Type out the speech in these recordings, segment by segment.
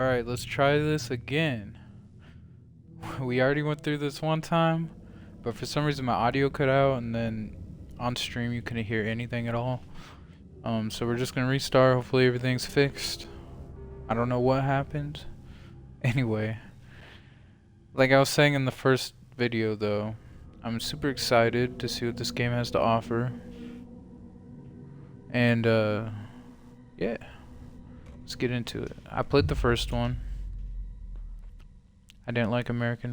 Alright, let's try this again. We already went through this one time, but for some reason my audio cut out and then on stream you couldn't hear anything at all. So we're just gonna restart. Hopefully everything's fixed. I don't know what happened. Anyway, like I was saying in the first video though, I'm super excited to see what this game has to offer. And yeah, let's get into it. I played the first one. I didn't like American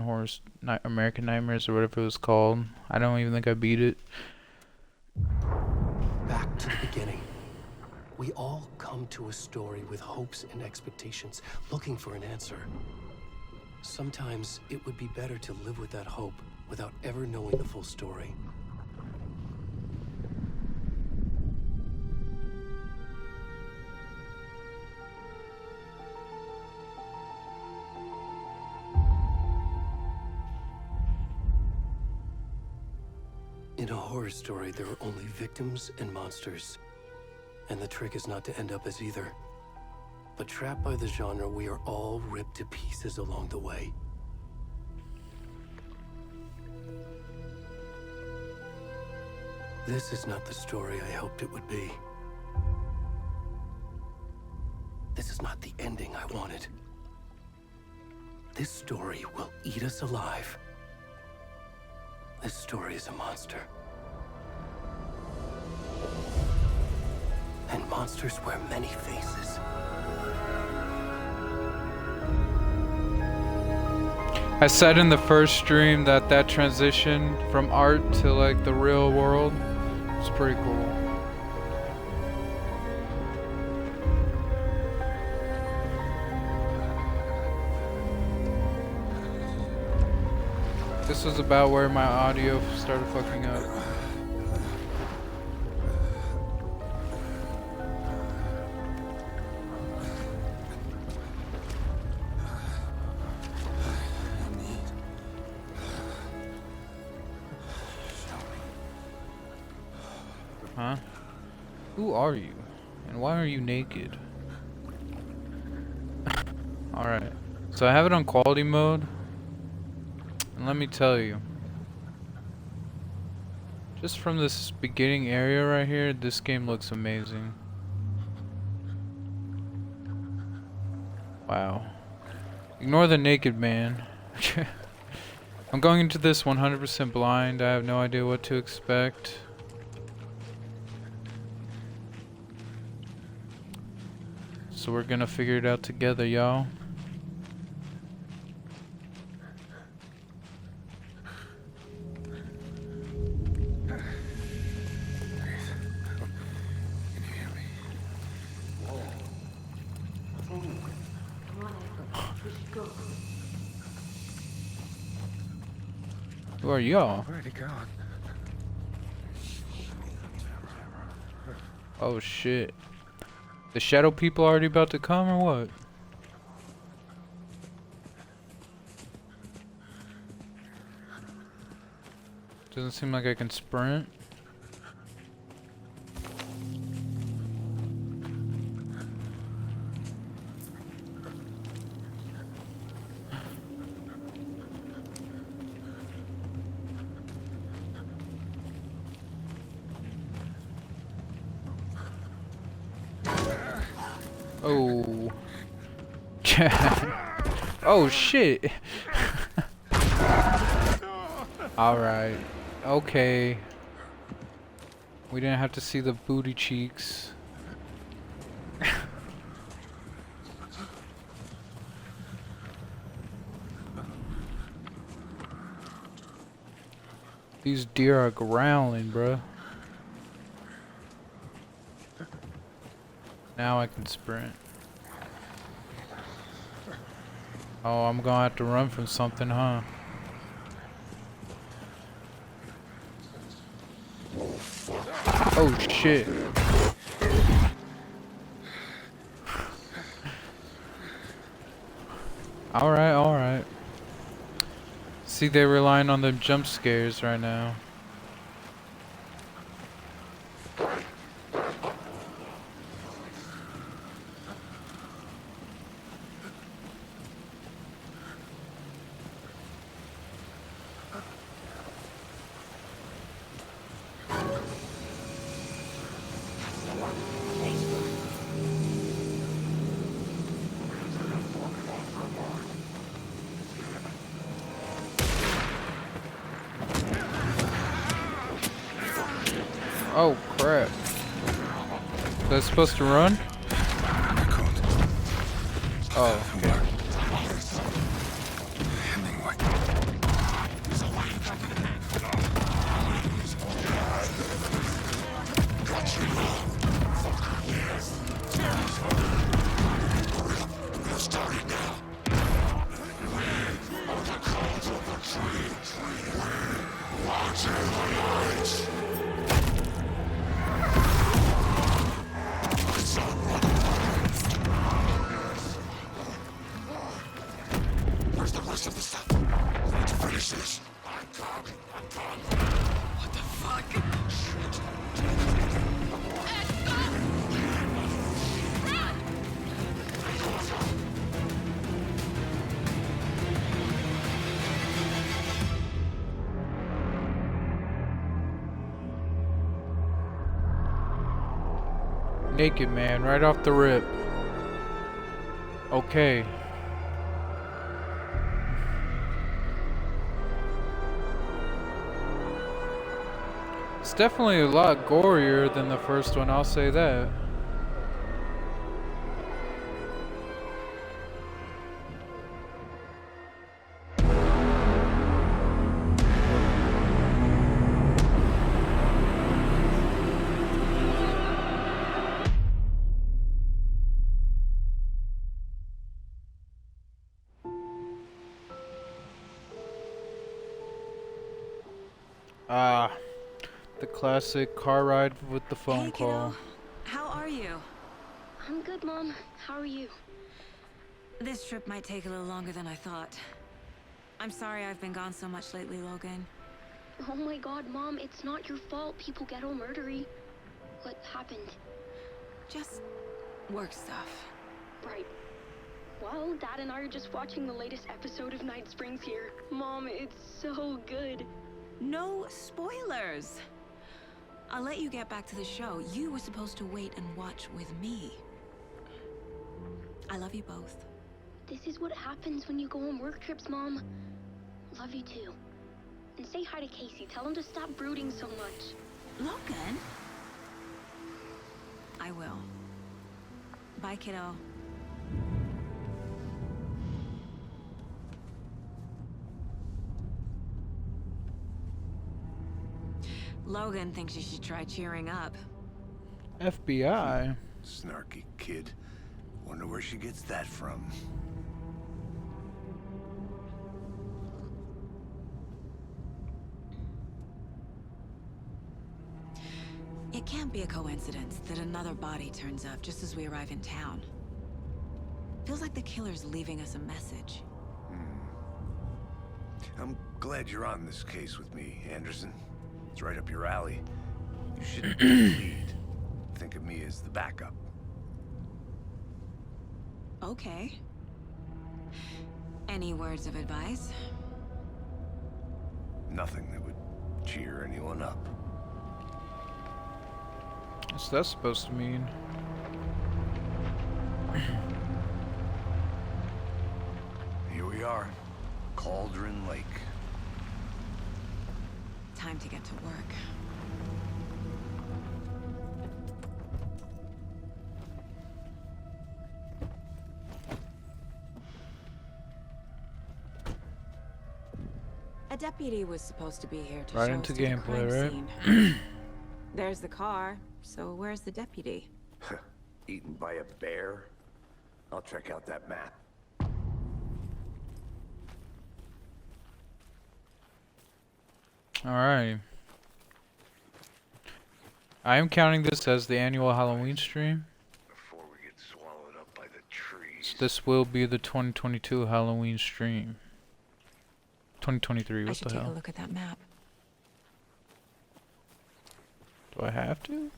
Nightmares or whatever it was called. I don't even think I beat it. Back to the beginning. We all come to a story with hopes and expectations, looking for an answer. Sometimes it would be better to live with that hope without ever knowing the full story. In a horror story, there are only victims and monsters. And the trick is not to end up as either. But trapped by the genre, we are all ripped to pieces along the way. This is not the story I hoped it would be. This is not the ending I wanted. This story will eat us alive. This story is a monster. And monsters wear many faces. I said in the first stream that transition from art to like the real world was pretty cool. This was about where my audio started fucking up. Huh? Who are you? And why are you naked? Alright. So I have it on quality mode. And let me tell you. Just from this beginning area right here, this game looks amazing. Wow. Ignore the naked man. I'm going into this 100% blind. I have no idea what to expect. So we're gonna figure it out together, y'all. Who are y'all? Where'd he go? Oh shit. The shadow people already about to come or what? Doesn't seem like I can sprint. Oh. Oh shit. Alright. Okay. We didn't have to see the booty cheeks. These deer are growling, bruh. Now I can sprint. Oh, I'm gonna have to run from something, huh? Oh shit. Alright, alright. See, they're relying on the jump scares right now. Oh crap. That's supposed to run? Oh, okay. Where's the rest of the stuff? Let's finish this. What the fuck? Shit. Naked man, right off the rip. Okay. It's definitely a lot gorier than the first one, I'll say that. Ah, the classic car ride with the phone Hey, call. kiddo. How are you? I'm good, Mom. How are you? This trip might take a little longer than I thought. I'm sorry I've been gone so much lately, Logan. Oh my god, Mom, it's not your fault people get all murdery. What happened? Just work stuff. Right. Well, Dad and I are just watching the latest episode of Night Springs here. Mom, it's so good. No spoilers! I'll let you get back to the show. You were supposed to wait and watch with me. I love you both. This is what happens when you go on work trips, Mom. Love you too. And say hi to Casey. Tell him to stop brooding so much. Logan? I will. Bye, kiddo. Logan thinks you should try cheering up. FBI. Snarky kid. Wonder where she gets that from. It can't be a coincidence that another body turns up just as we arrive in town. Feels like the killer's leaving us a message. I'm glad you're on this case with me, Anderson. It's right up your alley. You shouldn't be the lead. Think of me as the backup. Okay. Any words of advice? Nothing that would cheer anyone up. What's that supposed to mean? Here we are. Cauldron Lake. Time to get to work. A deputy was supposed to be here to Right show into us to the gameplay, crime right? scene. There's the car, so where's the deputy? Eaten by a bear? I'll check out that map. Alright. I am counting this as the annual Halloween stream. Before we get swallowed up by the trees. So this will be the 2022 Halloween stream. 2023, I what should the take a hell? look at that map. Do I have to?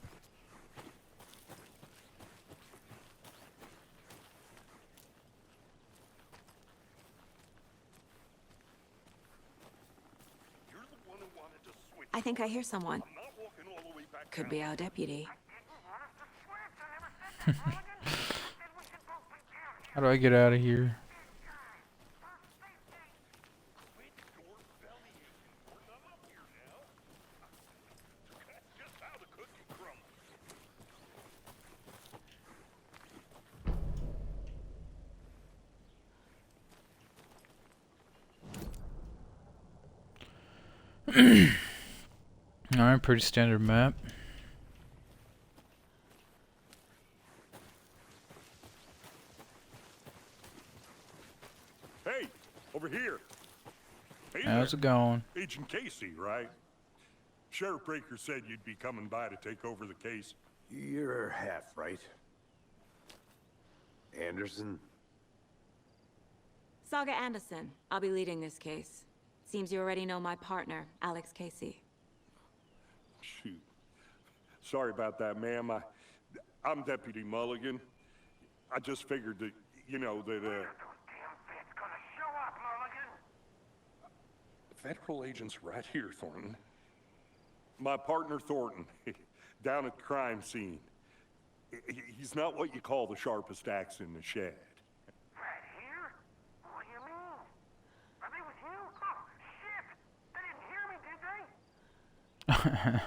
I think I hear someone. Could be our deputy. How do I get out of here? Alright, pretty standard map. Hey, over here. Hey How's there. it going? Agent Casey, right? Sheriff Breaker said you'd be coming by to take over the case. You're half right. Anderson? Saga Anderson. I'll be leading this case. Seems you already know my partner, Alex Casey. Shoot. Sorry about that, ma'am. I'm Deputy Mulligan. I just figured that, you know, that, Federal agents right here, Thornton. My partner, Thornton, down at the crime scene. He's not what you call the sharpest axe in the shed. Right here? What do you mean? Are they with you? Oh, shit! They didn't hear me, did they?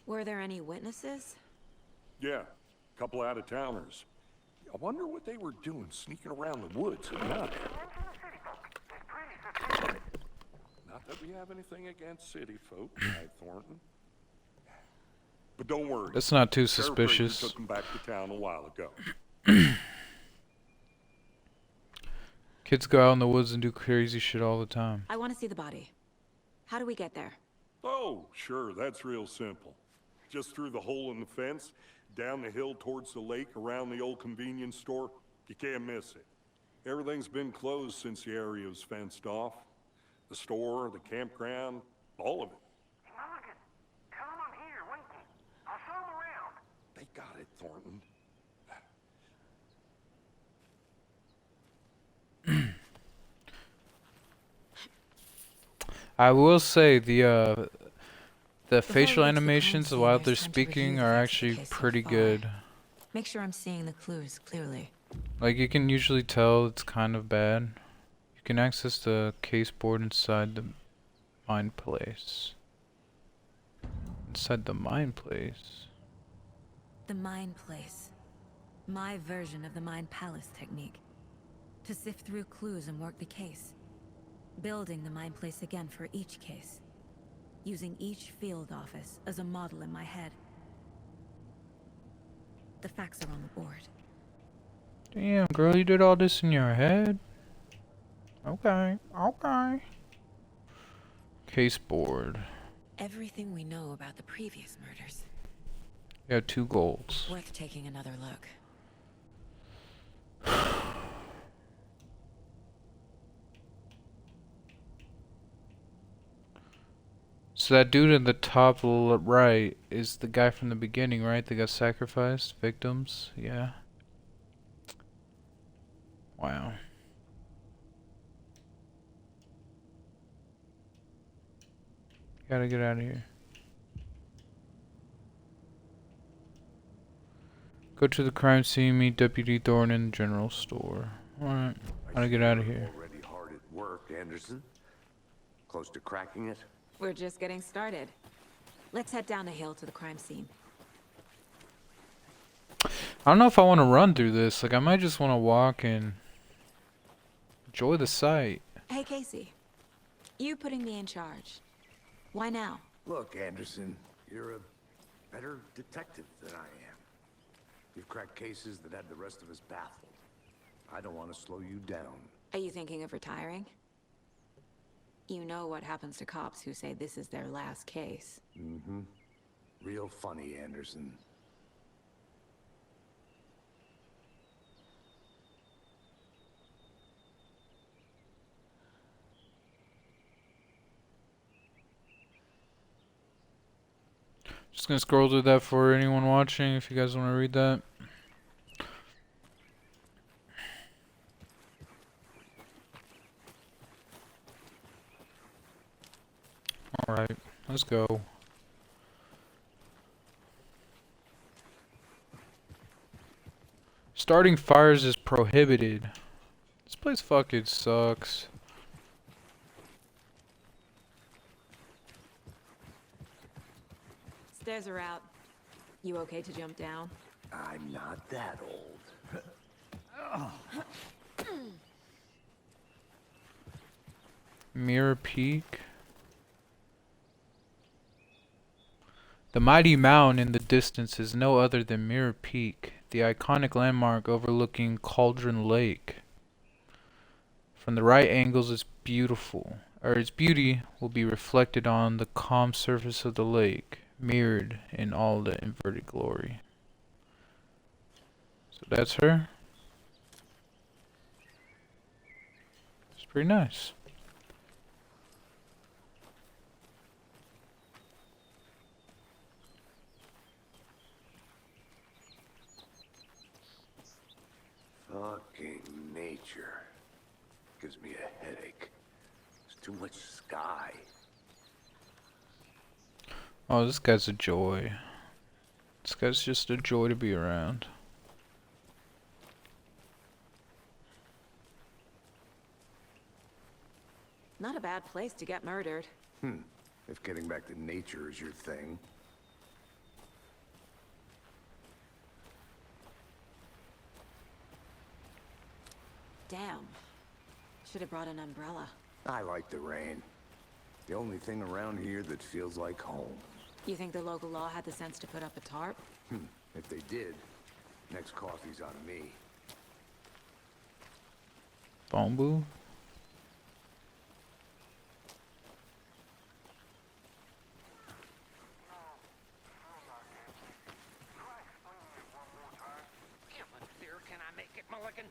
Were there any witnesses? Yeah, a couple out-of-towners. I wonder what they were doing sneaking around the woods at night. Not that we have anything against city folk, right, Thornton? But don't worry. That's not too Sheriff Breaker suspicious. took them back to town a while ago. Kids go out in the woods and do crazy shit all the time. I want to see the body. How do we get there? Oh, sure, that's real simple. Just through the hole in the fence, down the hill towards the lake, around the old convenience store. You can't miss it. Everything's been closed since the area was fenced off. The store, the campground, all of it. Hey, Mulligan, tell them I'm here, waiting. I'll show them around. They got it, Thornton. I will say the Before facial we get to the animations crime while scene, they're there's time to review speaking the are facts of the actually case so pretty far. good. Make sure I'm seeing the clues clearly. Like you can usually tell it's kind of bad. You can access the case board inside the mine place. Inside the mine place. The Mind Place. My version of the Mind Palace technique. To sift through clues and work the case. Building the Mind Place again for each case. Using each field office as a model in my head. The facts are on the board. Damn, girl, you did all this in your head? Okay, okay. Case board. Everything we know about the previous murders. You have 2 goals. Worth taking another look. So that dude in the top right is the guy from the beginning, right? That got sacrificed? Victims? Yeah. Wow. Gotta get out of here. Go to the crime scene, meet Deputy Thorne in the general store. Alright, gotta get out of here. Already hard at work, Anderson. Close to cracking it? We're just getting started. Let's head down the hill to the crime scene. I don't know if I want to run through this. Like, I might just want to walk and enjoy the sight. Hey, Casey. You putting me in charge. Why now? Look, Anderson, you're a better detective than I am. You've cracked cases that had the rest of us baffled. I don't want to slow you down. Are you thinking of retiring? You know what happens to cops who say this is their last case. Mm-hmm. Real funny, Anderson. Just gonna scroll through that for anyone watching if you guys want to read that. Alright, let's go. Starting fires is prohibited. This place fucking sucks. Stairs are out. You okay to jump down? I'm not that old. Mirror Peak. The mighty mountain in the distance is no other than Mirror Peak, the iconic landmark overlooking Cauldron Lake. From the right angles, its beauty will be reflected on the calm surface of the lake, mirrored in all the inverted glory. So that's her. It's pretty nice. Fucking nature. Gives me a headache. There's too much sky. Oh, this guy's a joy. This guy's just a joy to be around. Not a bad place to get murdered. If getting back to nature is your thing. Damn. Should have brought an umbrella. I like the rain. The only thing around here that feels like home. You think the local law had the sense to put up a tarp? If they did, next coffee's on me. Phone booth? How much clearer can I make it, Mulligan?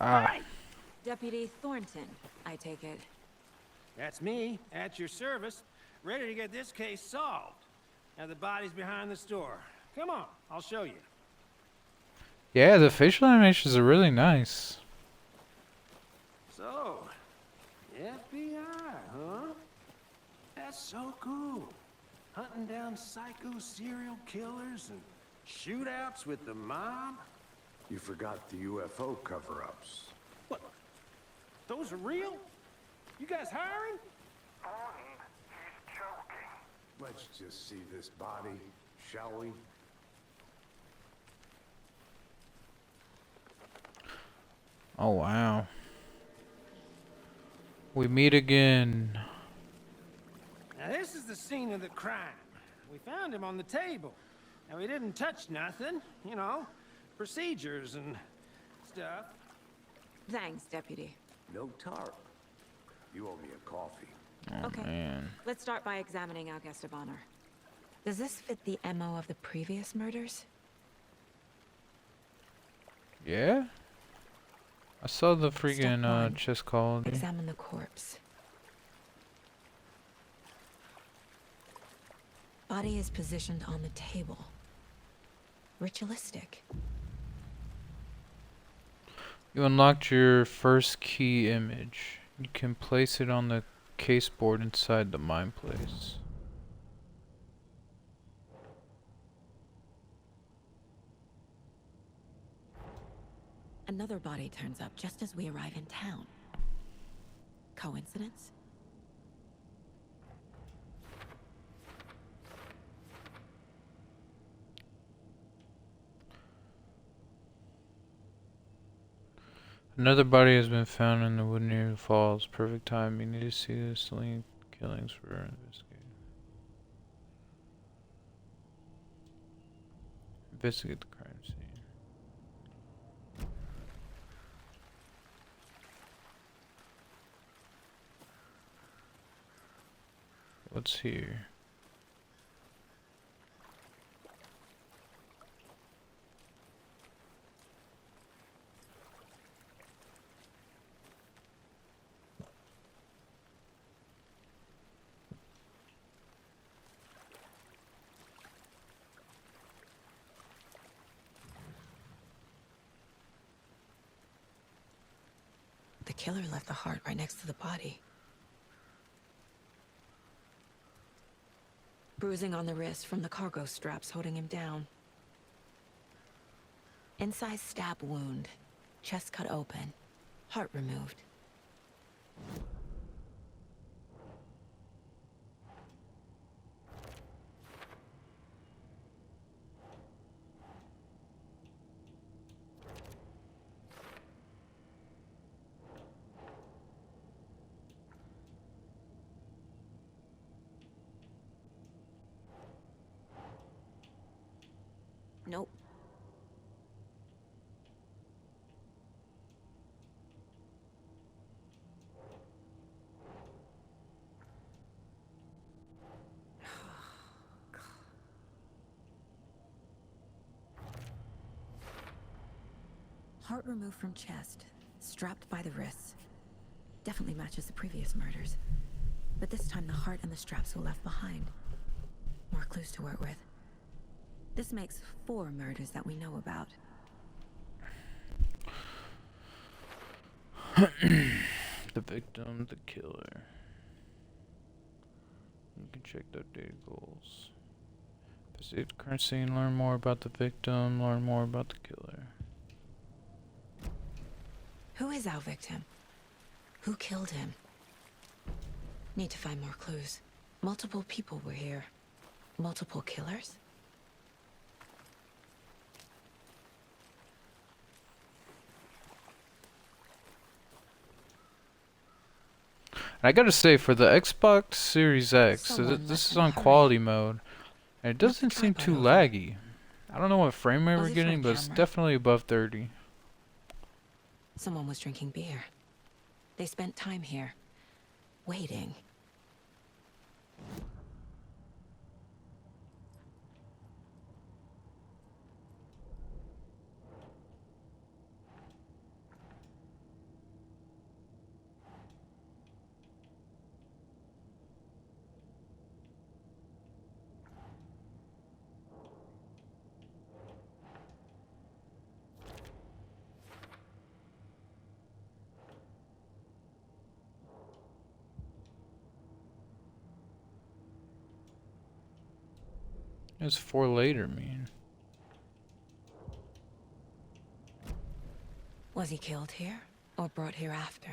Ah. Deputy Thornton, I take it. That's me, at your service, ready to get this case solved. Now the body's behind the store. Come on, I'll show you. Yeah, the facial animations are really nice. So, FBI, huh? That's so cool. Hunting down psycho serial killers and shootouts with the mob. You forgot the UFO cover-ups. What? Those are real? You guys hiring? Thornton, he's joking. Let's just see this body, shall we? Oh, wow. We meet again. Now this is the scene of the crime. We found him on the table. And we didn't touch nothing, you know, procedures and stuff. Thanks, Deputy. No tarp. You owe me a coffee. Oh, Okay. man. Let's start by examining our guest of honor. Does this fit the MO of the previous murders? Yeah? I saw the Step freaking one. chest quality. Examine the corpse. Body is positioned on the table. Ritualistic. You unlocked your first key image. You can place it on the case board inside the mine place. Another body turns up just as we arrive in town. Coincidence? Another body has been found in the wood near the falls. Perfect time. You need to see this link. Killings for investigating. Investigate the crime scene. What's here? The killer left the heart right next to the body. Bruising on the wrist from the cargo straps holding him down. Inside stab wound. Chest cut open. Heart removed. Nope. Heart removed from chest, strapped by the wrists. Definitely matches the previous murders. But this time the heart and the straps were left behind. More clues to work with. This makes 4 murders that we know about. The victim, the killer. You can check the updated goals. Visit the current scene, learn more about the victim, learn more about the killer. Who is our victim? Who killed him? Need to find more clues. Multiple people were here. Multiple killers? And I gotta say, for the Xbox Series X, so Someone this is let on them quality mode, and it Knock the doesn't seem tripod too over. laggy. I don't know what frame rate Was we're it for getting, the but it's camera? definitely above 30. Someone was drinking beer. They spent time here. Waiting. It's 4 later, man. Was he killed here or brought here after?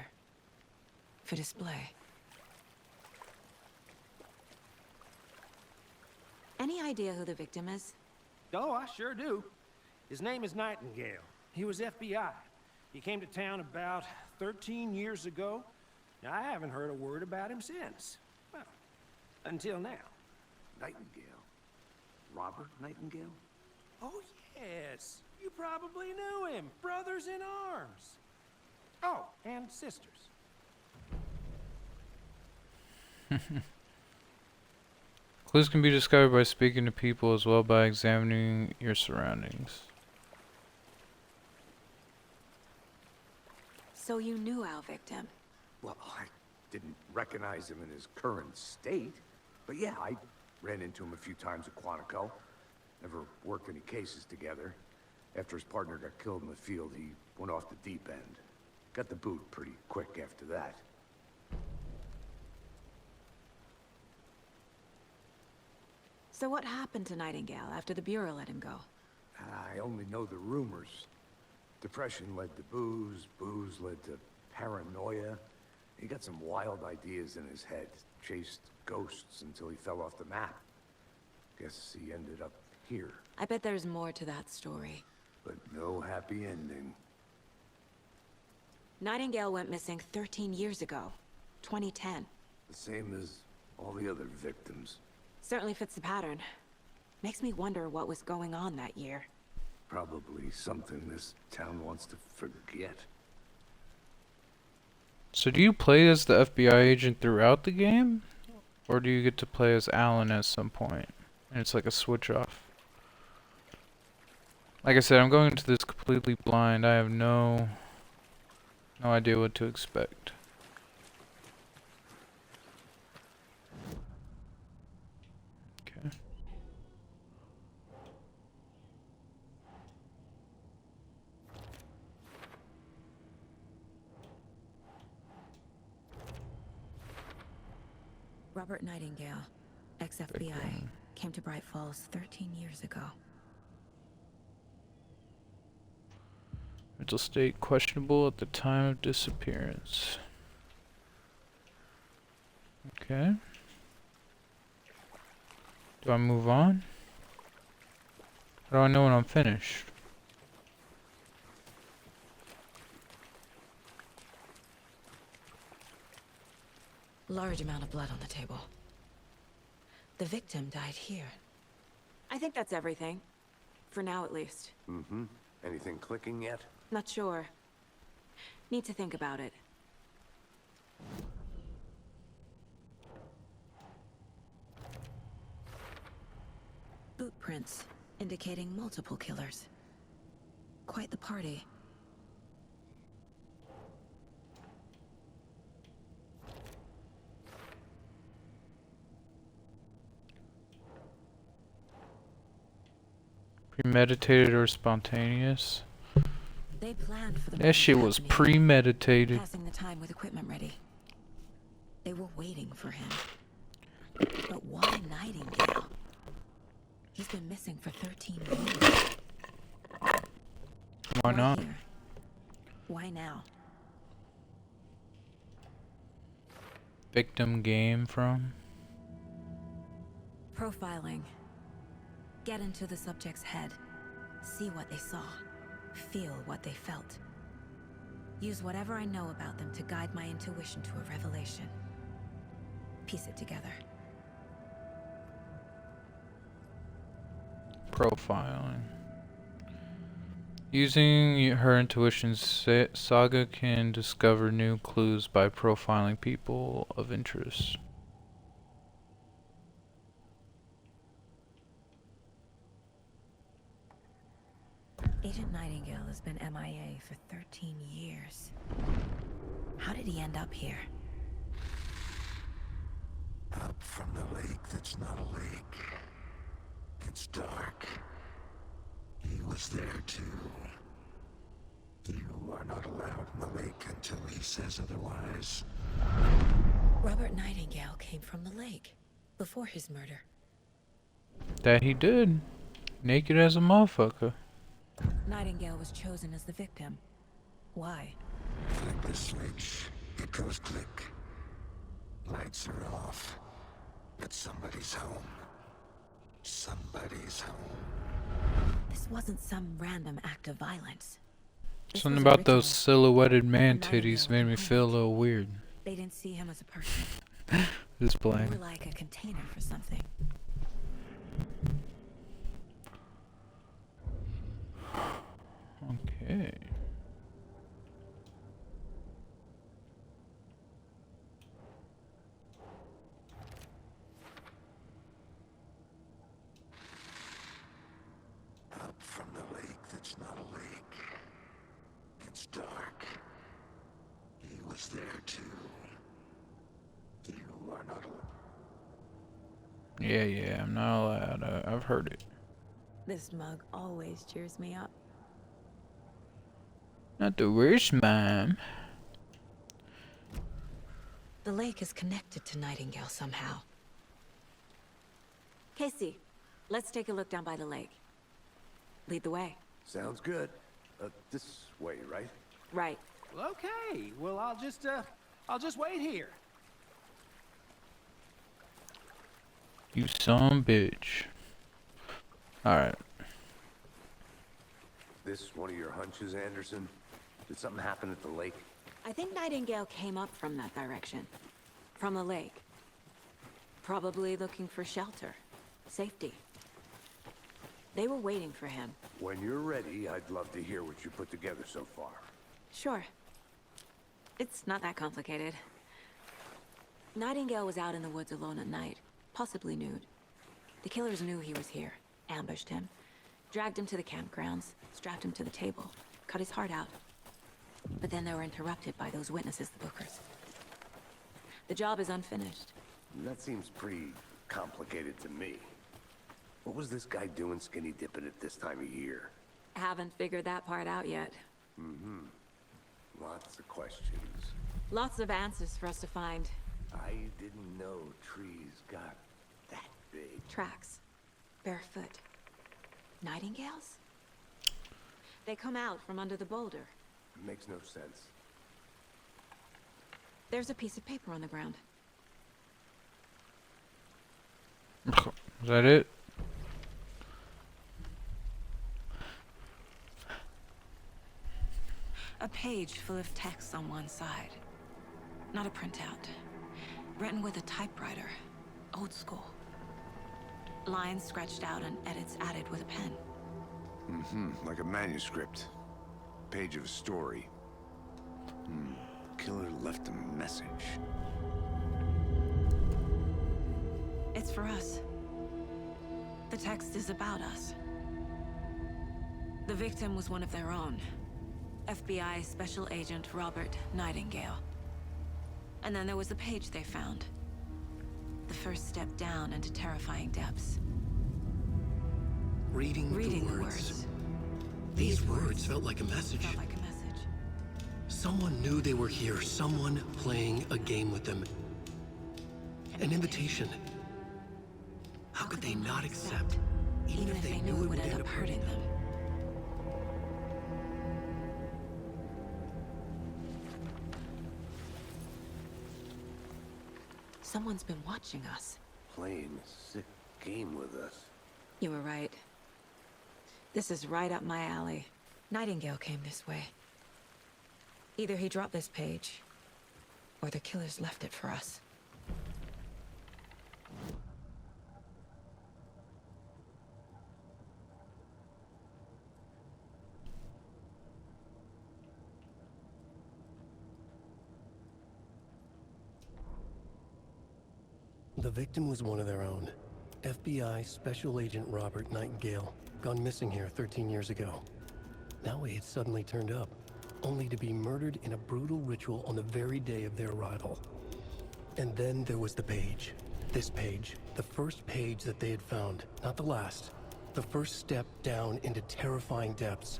For display. Any idea who the victim is? Oh, I sure do. His name is Nightingale. He was FBI. He came to town about 13 years ago. Now, I haven't heard a word about him since. Well, until now. Nightingale? Robert Nightingale? Oh, yes. You probably knew him. Brothers in arms. Oh, and sisters. Clues can be discovered by speaking to people as well by examining your surroundings. So you knew our victim. Well, I didn't recognize him in his current state. But yeah, I ran into him a few times at Quantico. Never worked any cases together. After his partner got killed in the field, he went off the deep end. Got the boot pretty quick after that. So what happened to Nightingale after the Bureau let him go? I only know the rumors. Depression led to booze, booze led to paranoia. He got some wild ideas in his head, chased ghosts until he fell off the map. Guess he ended up here, I bet there's more to that story. but no happy ending. Nightingale went missing 13 years ago. 2010. The same as all the other victims. Certainly fits the pattern. Makes me wonder what was going on that year. Probably something this town wants to forget. So do you play as the FBI agent throughout the game? Or do you get to play as Alan at some point? And it's like a switch off. Like I said, I'm going into this completely blind. I have no idea what to expect. Okay. Robert Nightingale, ex-FBI, Victim. came to Bright Falls 13 years ago. Mental state questionable at the time of disappearance. Okay. Do I move on? How do I know when I'm finished? Large amount of blood on the table. The victim died here. I think that's everything. For now, at least. Mm-hmm. Anything clicking yet? Not sure. Need to think about it. Boot prints, indicating multiple killers. Quite the party. Premeditated or spontaneous? They planned for the That shit was happening, premeditated. passing the time with equipment ready. They were waiting for him. But why Nightingale? He's been missing for 13 years. Why not? Here? Why now? Victim game from? Profiling. Get into the subject's head. See what they saw. Feel what they felt. Use whatever I know about them to guide my intuition to a revelation. Piece it together. Profiling. Using her intuition, Saga can discover new clues by profiling people of interest. Agent Nightingale has been MIA for 13 years. How did he end up here? Up from the lake that's not a lake. It's dark. He was there too. You are not allowed in the lake until he says otherwise. Robert Nightingale came from the lake before his murder. That he did. Naked as a motherfucker. Nightingale was chosen as the victim. Why? Flick the switch. It goes click. Lights are off. But somebody's home. Somebody's home. This wasn't some random act of violence. This Something was a about those ritual. silhouetted man Nightingale titties made me feel a little weird. They didn't see him as a person. Just More playing. like a container for something. Okay. Up from the lake that's not a lake. It's dark. He was there too. You are not allowed. Yeah, I'm not allowed. I've heard it. This mug always cheers me up. Not the worst, ma'am. The lake is connected to Nightingale somehow. Casey, let's take a look down by the lake. Lead the way. Sounds good. This way, right? Right. Well, okay. Well, I'll just wait here. You son bitch. Alright. This one of your hunches, Anderson? Did something happen at the lake? I think Nightingale came up from that direction. From the lake. Probably looking for shelter. Safety. They were waiting for him. When you're ready, I'd love to hear what you put together so far. Sure. It's not that complicated. Nightingale was out in the woods alone at night, possibly nude. The killers knew he was here, ambushed him, dragged him to the campgrounds, strapped him to the table, cut his heart out. But then they were interrupted by those witnesses, the Bookers. The job is unfinished. That seems pretty complicated to me. What was this guy doing skinny dipping at this time of year? Haven't figured that part out yet. Mm-hmm. Lots of questions. Lots of answers for us to find. I didn't know trees got that big. Tracks. Barefoot. Nightingales? They come out from under the boulder. Makes no sense. There's a piece of paper on the ground. Is that it? A page full of text on one side. Not a printout. Written with a typewriter. Old school. Lines scratched out and edits added with a pen. Like a manuscript. Page of a story. Killer left a message. It's for us. The text is about us. The victim was one of their own. FBI Special Agent Robert Nightingale. And then there was the page they found. The first step down into terrifying depths. Reading the words. These words felt like a message. Felt like a message. Someone knew they were here. Someone playing a game with them. An invitation. How could they not accept, even if they knew it would end up hurting them? Someone's been watching us. Playing a sick game with us. You were right. This is right up my alley. Nightingale came this way. Either he dropped this page, or the killers left it for us. The victim was one of their own. FBI Special Agent Robert Nightingale, gone missing here 13 years ago. Now he had suddenly turned up, only to be murdered in a brutal ritual on the very day of their arrival. And then there was the page. This page, the first page that they had found, not the last. The first step down into terrifying depths.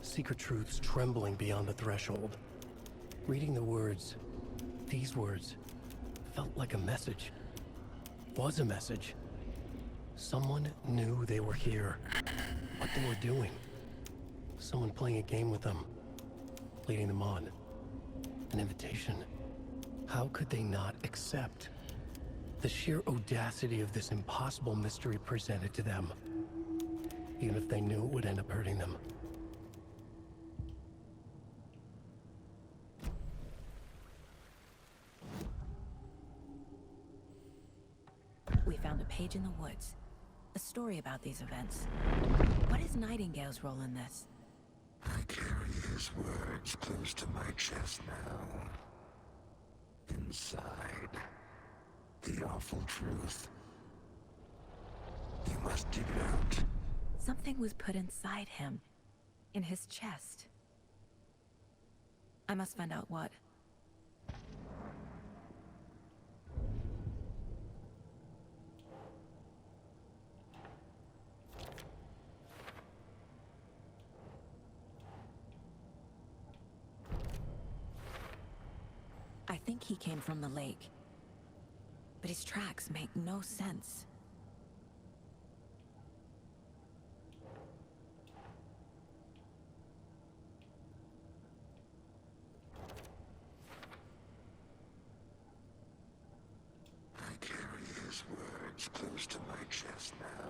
Secret truths trembling beyond the threshold. Reading the words, these words, felt like a message. Was a message. Someone knew they were here. What they were doing. Someone playing a game with them. Leading them on. An invitation. How could they not accept? The sheer audacity of this impossible mystery presented to them. Even if they knew it would end up hurting them. We found a page in the woods. A story about these events. What is Nightingale's role in this? I carry his words close to my chest now. Inside, the awful truth. You must dig it out. Something was put inside him. In his chest. I must find out what. I think he came from the lake. But his tracks make no sense. I carry his words close to my chest now.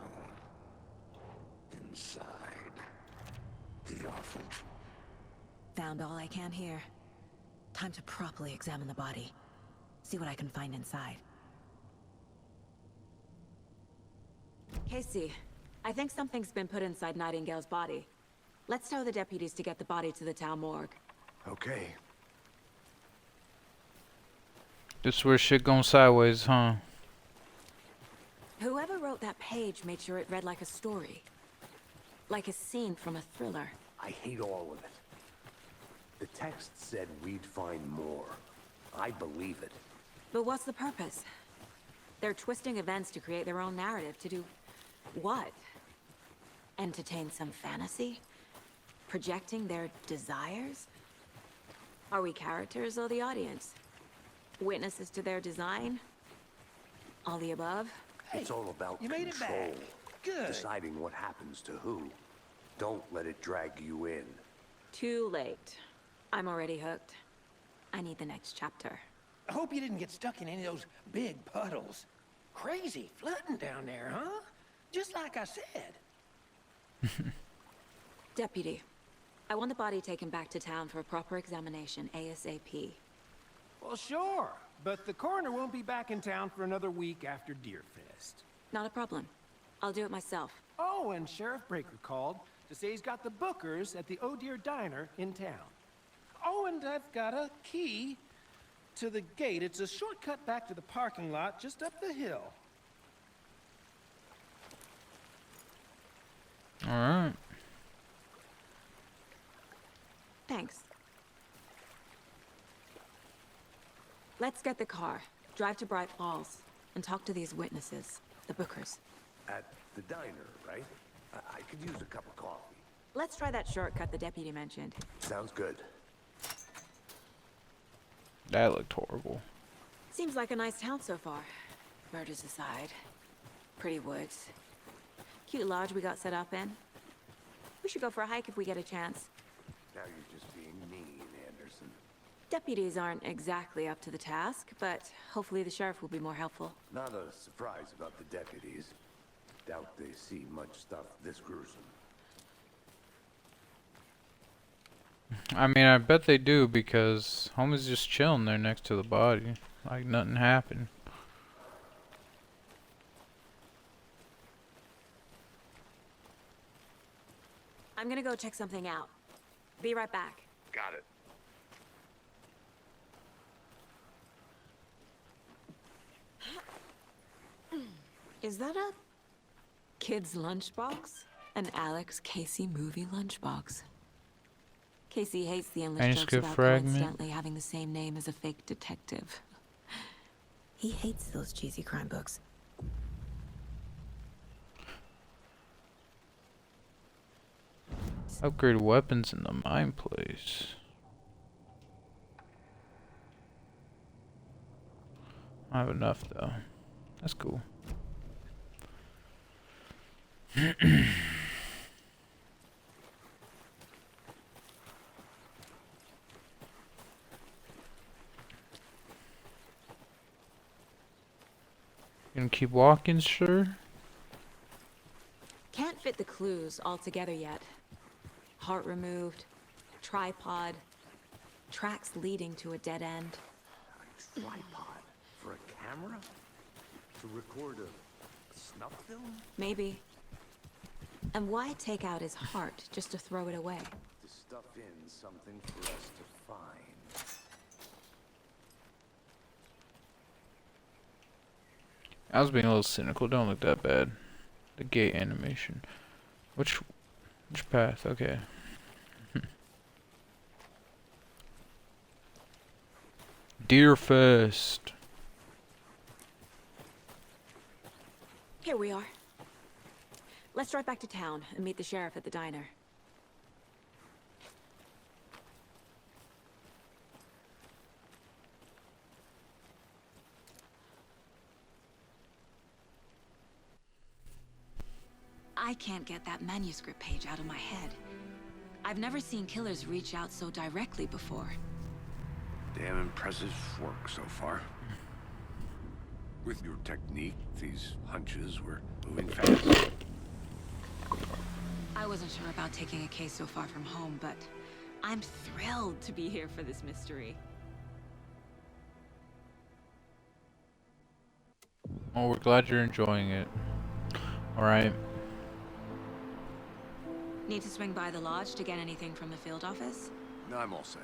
Inside, the awful truth. Found all I can here. Time to properly examine the body. See what I can find inside. Casey, I think something's been put inside Nightingale's body. Let's tell the deputies to get the body to the town morgue. Okay. This where shit going sideways, huh? Whoever wrote that page made sure it read like a story. Like a scene from a thriller. I hate all of it. The text said we'd find more. I believe it. But what's the purpose? They're twisting events to create their own narrative. To do what? Entertain some fantasy? Projecting their desires? Are we characters or the audience? Witnesses to their design? All the above? It's all about you made it control. back. Good. Deciding what happens to who. Don't let it drag you in. Too late. I'm already hooked. I need the next chapter. I hope you didn't get stuck in any of those big puddles. Crazy flooding down there, huh? Just like I said. Deputy, I want the body taken back to town for a proper examination ASAP. Well, sure. But the coroner won't be back in town for another week after Deerfest. Not a problem. I'll do it myself. Oh, and Sheriff Breaker called. to say he's got the bookers at the Oh Dear Diner in town. Oh, and I've got a key to the gate. It's a shortcut back to the parking lot just up the hill. All right. Thanks. Let's get the car, drive to Bright Falls, and talk to these witnesses, the bookers. At the diner, right? I could use a cup of coffee. Let's try that shortcut the deputy mentioned. Sounds good. That looked horrible. Seems like a nice town so far. Murders aside. Pretty woods. Cute lodge we got set up in. We should go for a hike if we get a chance. Now you're just being mean, Anderson. Deputies aren't exactly up to the task, but hopefully the sheriff will be more helpful. Not a surprise about the deputies. Doubt they see much stuff this gruesome. I mean, I bet they do because homie's just chilling there next to the body, like nothing happened. I'm gonna go check something out. Be right back. Got it. Is that a kid's lunchbox? An Alex Casey movie lunchbox. Casey hates the endless jokes Manuscript about fragment. coincidentally having the same name as a fake detective. He hates those cheesy crime books. Upgrade weapons in the mine place. I have enough though. That's cool. Gonna keep walking, sure? Can't fit the clues all together yet. Heart removed, tripod, tracks leading to a dead end. A tripod? For a camera? To record a snuff film? Maybe. And why take out his heart just to throw it away? To stuff in something for us to find. I was being a little cynical. Don't look that bad. The gate animation. Which path? Okay. Deerfest. Here we are. Let's drive back to town and meet the sheriff at the diner. I can't get that manuscript page out of my head. I've never seen killers reach out so directly before. Damn impressive work so far. With your technique, these hunches were moving fast. I wasn't sure about taking a case so far from home, but I'm thrilled to be here for this mystery. Oh, we're glad you're enjoying it. Alright. Need to swing by the lodge to get anything from the field office? No, I'm all set.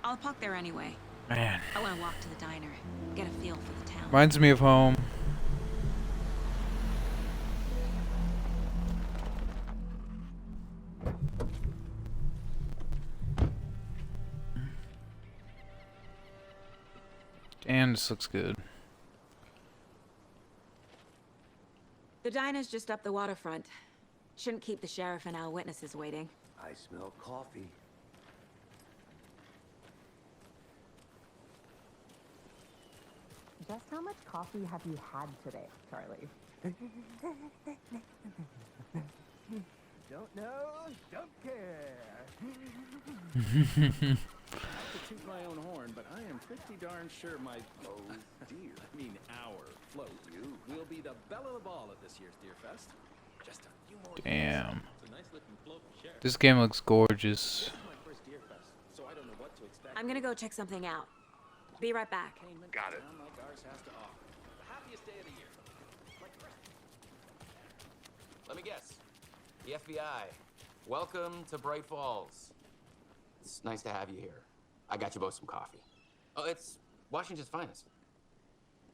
I'll park there anyway. Man. I want to walk to the diner, get a feel for the town. Reminds me of home. And this looks good. The diner's just up the waterfront. Shouldn't keep the sheriff and our witnesses waiting. I smell coffee. Just how much coffee have you had today, Charlie? Don't know, don't care. Not to toot my own horn, but I am pretty darn sure my... Oh, dear. I mean, our float will be the belle of the ball at this year's Deerfest. Just a few more... Damn. It's a nice looking float, Sheriff. This game looks gorgeous. This is my first Deerfest, so I don't know what to expect. I'm gonna go check something out. Be right back. Got it. Like ours has to offer. The happiest day of the year. Like Christmas. Let me guess. The FBI. Welcome to Bright Falls. It's nice to have you here. I got you both some coffee. Oh, it's Washington's finest.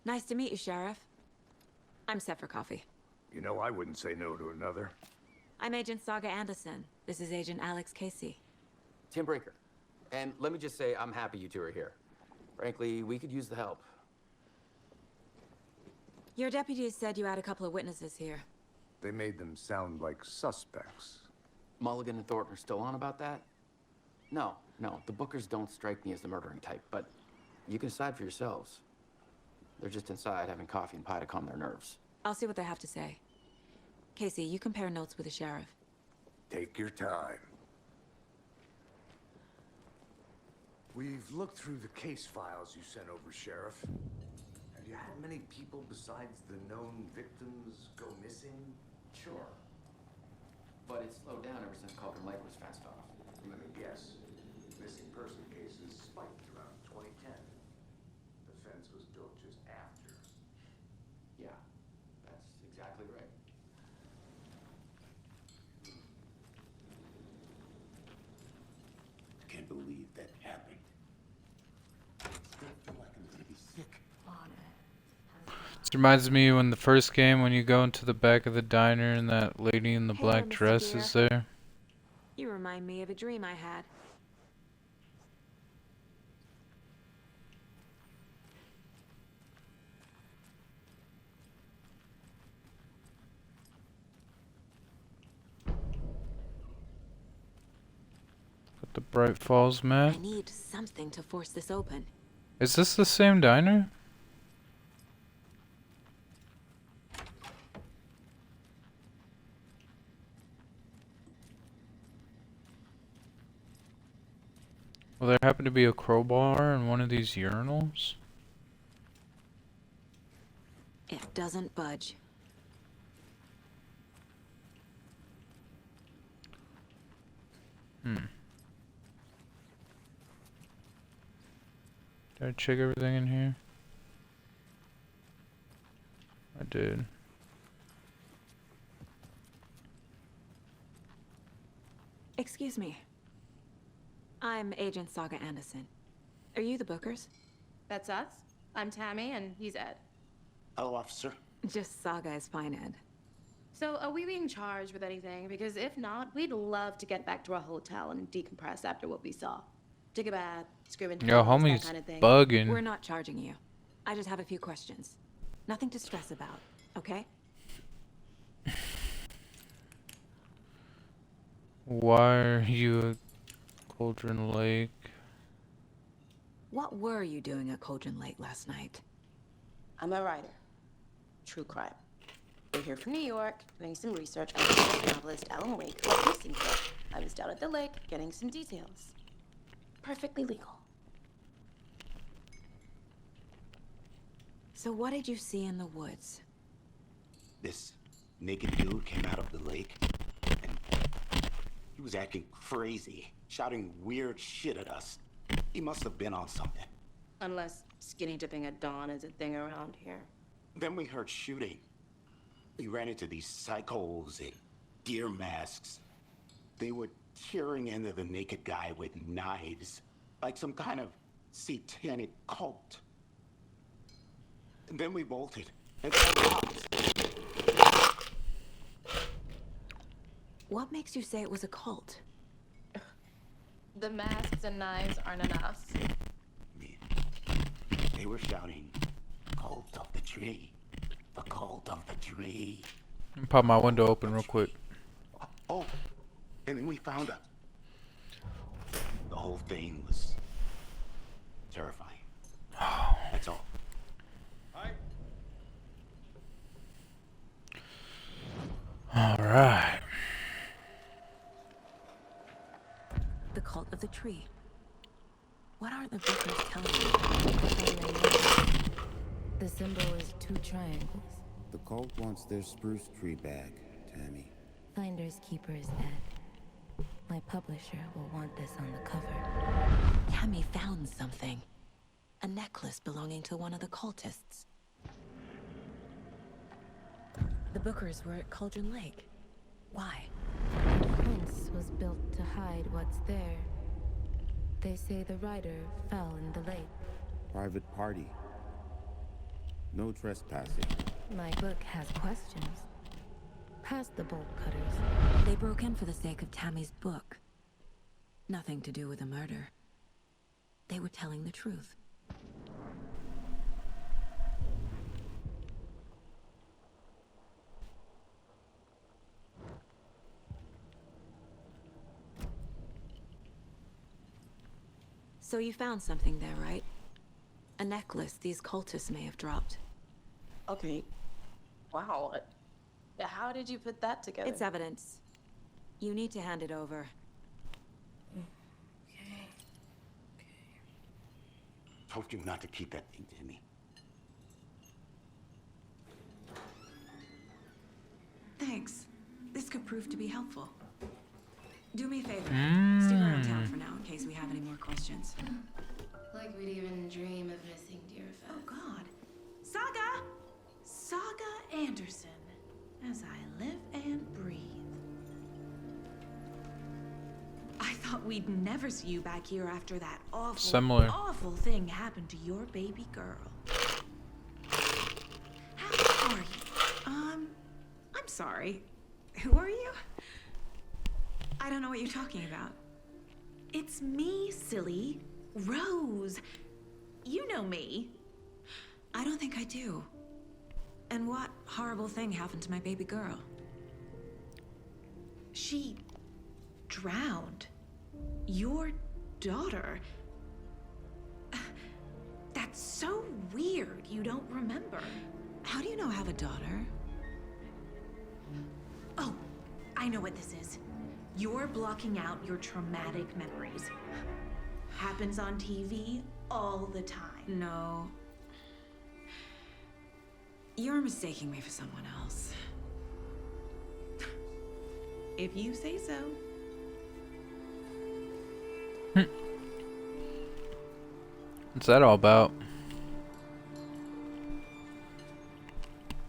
Nice to meet you, Sheriff. I'm set for coffee. You know, I wouldn't say no to another. I'm Agent Saga Anderson. This is Agent Alex Casey. Tim Breaker. And let me just say, I'm happy you two are here. Frankly, we could use the help. Your deputies said you had a couple of witnesses here. They made them sound like suspects. Mulligan and Thornton are still on about that? No, the Bookers don't strike me as the murdering type, but you can decide for yourselves. They're just inside having coffee and pie to calm their nerves. I'll see what they have to say. Casey, you compare notes with the sheriff. Take your time. We've looked through the case files you sent over, Sheriff. Have you had many people besides the known victims go missing? Sure. But it's slowed down ever since Cauldron Lake was fenced off. Let me guess. Missing person cases spiked around 2010. The fence was built just after. Yeah, that's exactly right. I can't believe that happened. I still feel like I'm gonna be sick. This reminds me when the first game, when you go into the back of the diner and that lady in the black dress is there. You remind me of a dream I had. Got the Bright Falls map. I need something to force this open. Is this the same diner? Well, there happened to be a crowbar in one of these urinals. It doesn't budge. Did I check everything in here? I did. Excuse me. I'm Agent Saga Anderson. Are you the Bookers? That's us. I'm Tammy, and he's Ed. Hello, officer. Just Saga is fine, Ed. So, are we being charged with anything? Because if not, we'd love to get back to our hotel and decompress after what we saw. Take a bath, scream in Yo, tongues, that homie's kind of thing. bugging. We're not charging you. I just have a few questions. Nothing to stress about, okay? Why are you at Cauldron Lake? What were you doing at Cauldron Lake last night? I'm a writer. True crime. We're here from New York, doing some research on the novelist Alan Wake, who's missing here. I was down at the lake, getting some details. Perfectly legal. So what did you see in the woods? This naked dude came out of the lake, and he was acting crazy, shouting weird shit at us. He must have been on something. Unless skinny dipping at dawn is a thing around here. Then we heard shooting. We ran into these psychos in deer masks. They were tearing into the naked guy with knives, like some kind of satanic cult. And then we bolted. And What makes you say it was a cult? The masks and knives aren't enough. they were shouting, "Cult of the tree. The cult of the tree." Let me pop my window open real quick. Oh, and then we found out. The whole thing was terrifying. That's all. Alright. The cult of the tree. What aren't the Bookers telling you? The symbol is 2 triangles. The cult wants their spruce tree back, Tammy. Finders keepers, Ed. My publisher will want this on the cover. Tammy found something. A necklace belonging to one of the cultists. The Bookers were at Cauldron Lake. Why? Prince was to hide what's there. They say the writer fell in the lake. Private party. No trespassing. My book has questions. Past the bolt cutters. They broke in for the sake of Tammy's book. Nothing to do with the murder. They were telling the truth. So you found something there, right? A necklace these cultists may have dropped. Okay. Wow. How did you put that together? It's evidence. You need to hand it over. Told you not to keep that thing to me. Thanks. This could prove to be helpful. Do me a favor. Stick around town for now in case we have any more questions. Like we'd even dream of missing Deerfest. Oh God. Saga! Saga Anderson. As I live and breathe. I thought we'd never see you back here after that awful thing happened to your baby girl. How are you? I'm sorry. Who are you? I don't know what you're talking about. It's me, silly. Rose. You know me. I don't think I do. And what horrible thing happened to my baby girl? She drowned. Your daughter. That's so weird you don't remember. How do you know I have a daughter? Oh, I know what this is. You're blocking out your traumatic memories. Happens on TV all the time. No. You're mistaking me for someone else. If you say so. What's that all about?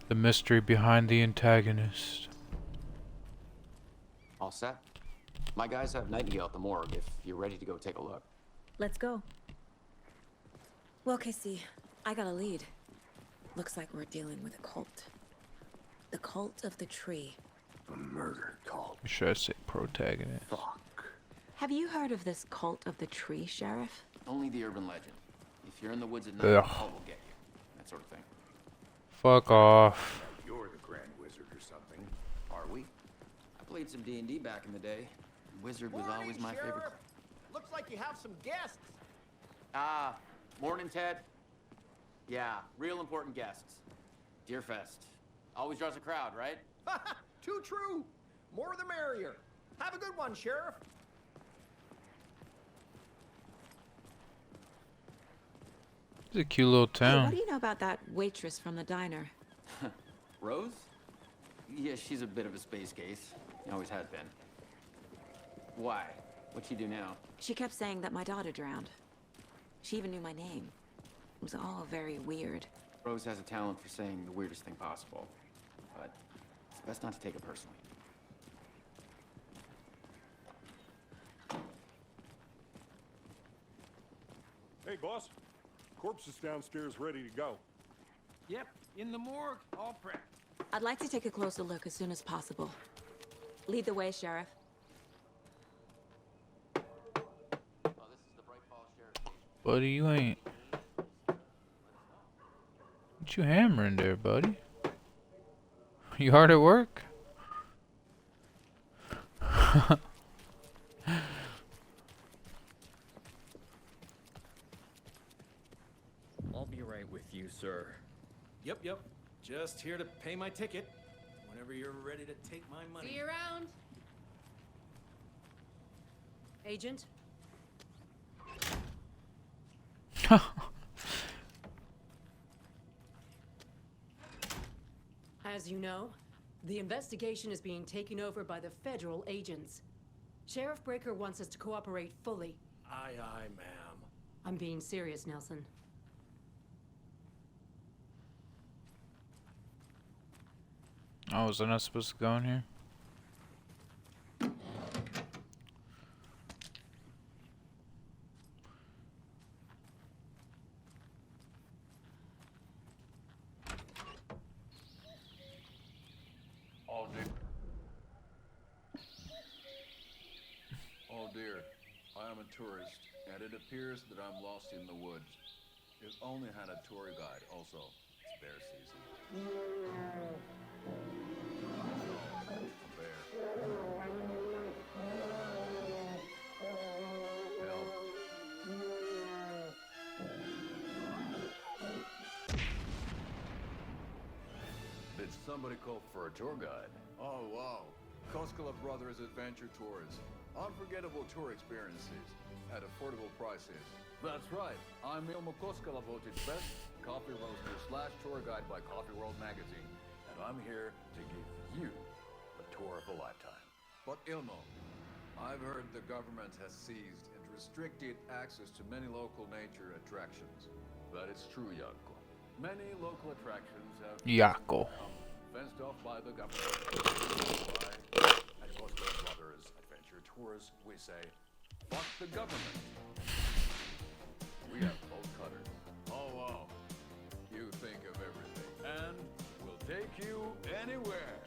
The mystery behind the antagonist. All set? My guys have Nightingale at the morgue if you're ready to go take a look. Let's go. Well, Casey, I got a lead. Looks like we're dealing with a cult. The cult of the tree. A murder cult. Should I say protagonist? Have you heard of this cult of the tree, Sheriff? Only the urban legend. If you're in the woods at night, Ugh. the cult will get you. That sort of thing. Fuck off. You're the Grand Wizard or something, are we? I played some D&D back in the day. Wizard was always my favorite. Looks like you have some guests. Ah, morning, Ted. Yeah, real important guests. Deerfest. Always draws a crowd, right? Too true. More the merrier. Have a good one, Sheriff. It's a cute little Hey, town. what do you know about that waitress from the diner? Rose? Yeah, she's a bit of a space case. Always has been. Why? What'd she do now? She kept saying that my daughter drowned. She even knew my name. It was all very weird. Rose has a talent for saying the weirdest thing possible. But it's best not to take it personally. Hey, boss. Corpse is downstairs ready to go. Yep, in the morgue, all prepped. I'd like to take a closer look as soon as possible. Lead the way, Sheriff. Buddy, you ain't. What you hammering there, buddy? You hard at work? I'll be right with you, sir. Yep. Just here to pay my ticket. Whenever you're ready to take my money. See you around. Agent? As you know, the investigation is being taken over by the federal agents. Sheriff Breaker wants us to cooperate fully. Aye, ma'am. I'm being serious, Nelson. Oh, was I not supposed to go in here? I'm a tourist, and it appears that I'm lost in the woods. If only had a tour guide. Also, it's bear season. A bear. Help. Did somebody call for a tour guide? Oh, wow. Koskela Brothers Adventure Tours. Unforgettable tour experiences at affordable prices. That's right. I'm Ilmo Koskela, voted best coffee roaster / tour guide by Coffee World magazine. And I'm here to give you the tour of a lifetime. But Ilmo, I've heard the government has seized and restricted access to many local nature attractions. That is true, Jaakko. Many local attractions have Jaakko. fenced off by the government. At Koskela Brothers Adventure Tours, we say, fuck the government. We have bolt cutters. Oh, wow. You think of everything. And we'll take you anywhere.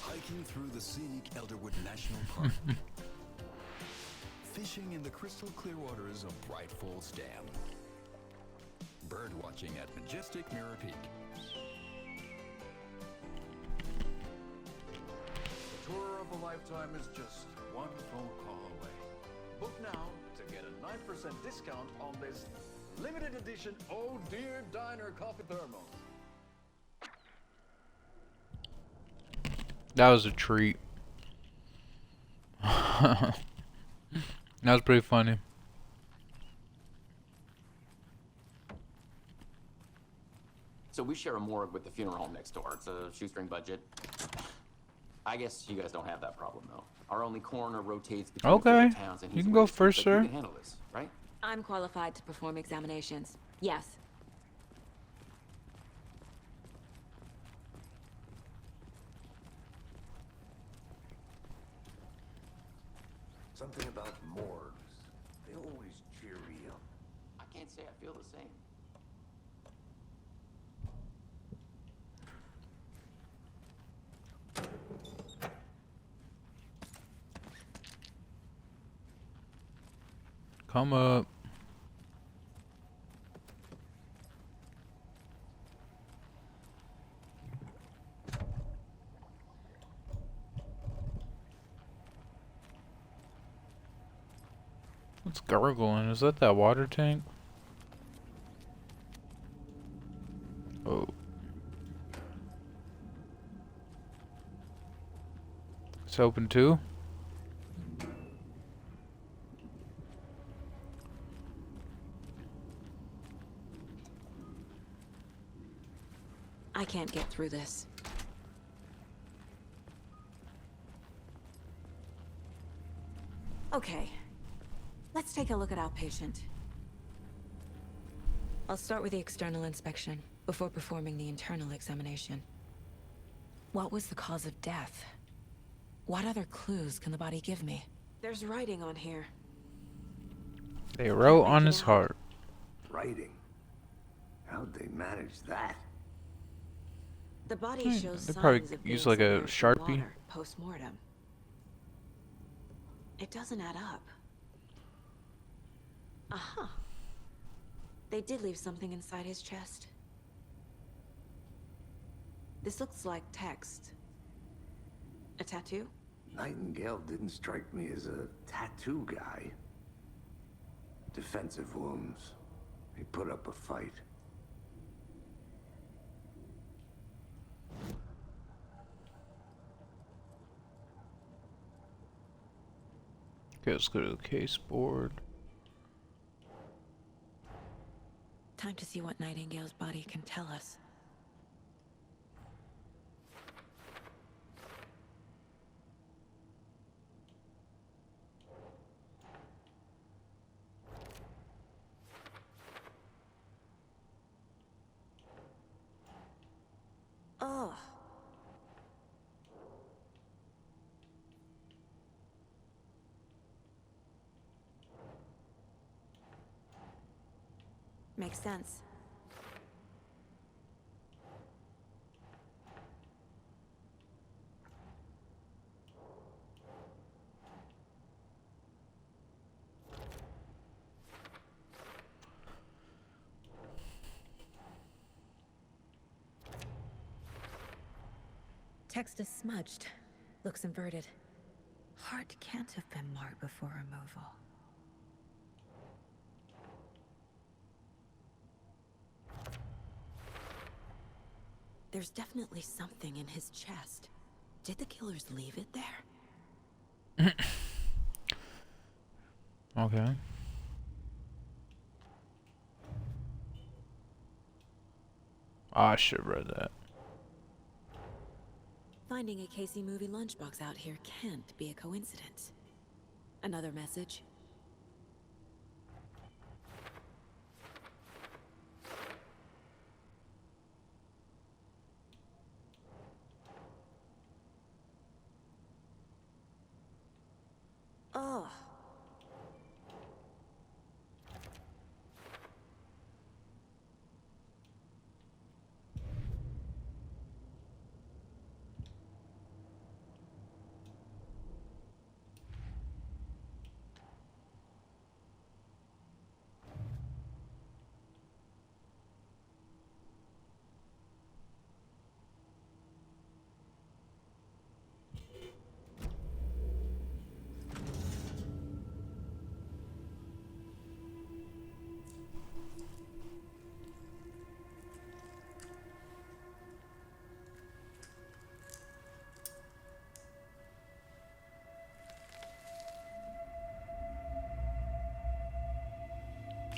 Hiking through the scenic Elderwood National Park. Fishing in the crystal clear waters of Bright Falls Dam. Bird watching at majestic Mirror Peak. The tour of a lifetime is just one phone call away. Book now to get a 9% discount on this limited edition Oh Dear Diner coffee thermos. That was a treat. That was pretty funny. So we share a morgue with the funeral home next door. It's a shoestring budget. I guess you guys don't have that problem, though. Our only coroner rotates between Okay. the towns, and You he's can away go this week, first, but sir. You can handle this, right? I'm qualified to perform examinations. Yes. Something about morgues. They always cheer me up. I can't say I feel the same. Come up. What's gargling? Is that water tank? Oh. It's open too? I can't get through this. Okay. Let's take a look at our patient. I'll start with the external inspection before performing the internal examination. What was the cause of death? What other clues can the body give me? There's writing on here. They wrote on his heart. Writing? How'd they manage that? The body shows They signs probably of use being like a submerged in Sharpie. water post-mortem. It doesn't add up. Aha. They did leave something inside his chest. This looks like text. A tattoo? Nightingale didn't strike me as a tattoo guy. Defensive wounds. He put up a fight. Okay, let's go to the case board. Time to see what Nightingale's body can tell us. Oh. Makes sense. Text is smudged. Looks inverted. Heart can't have been marked before removal. There's definitely something in his chest. Did the killers leave it there? Okay. I should have read that. Finding a Casey movie lunchbox out here can't be a coincidence. Another message? Oh.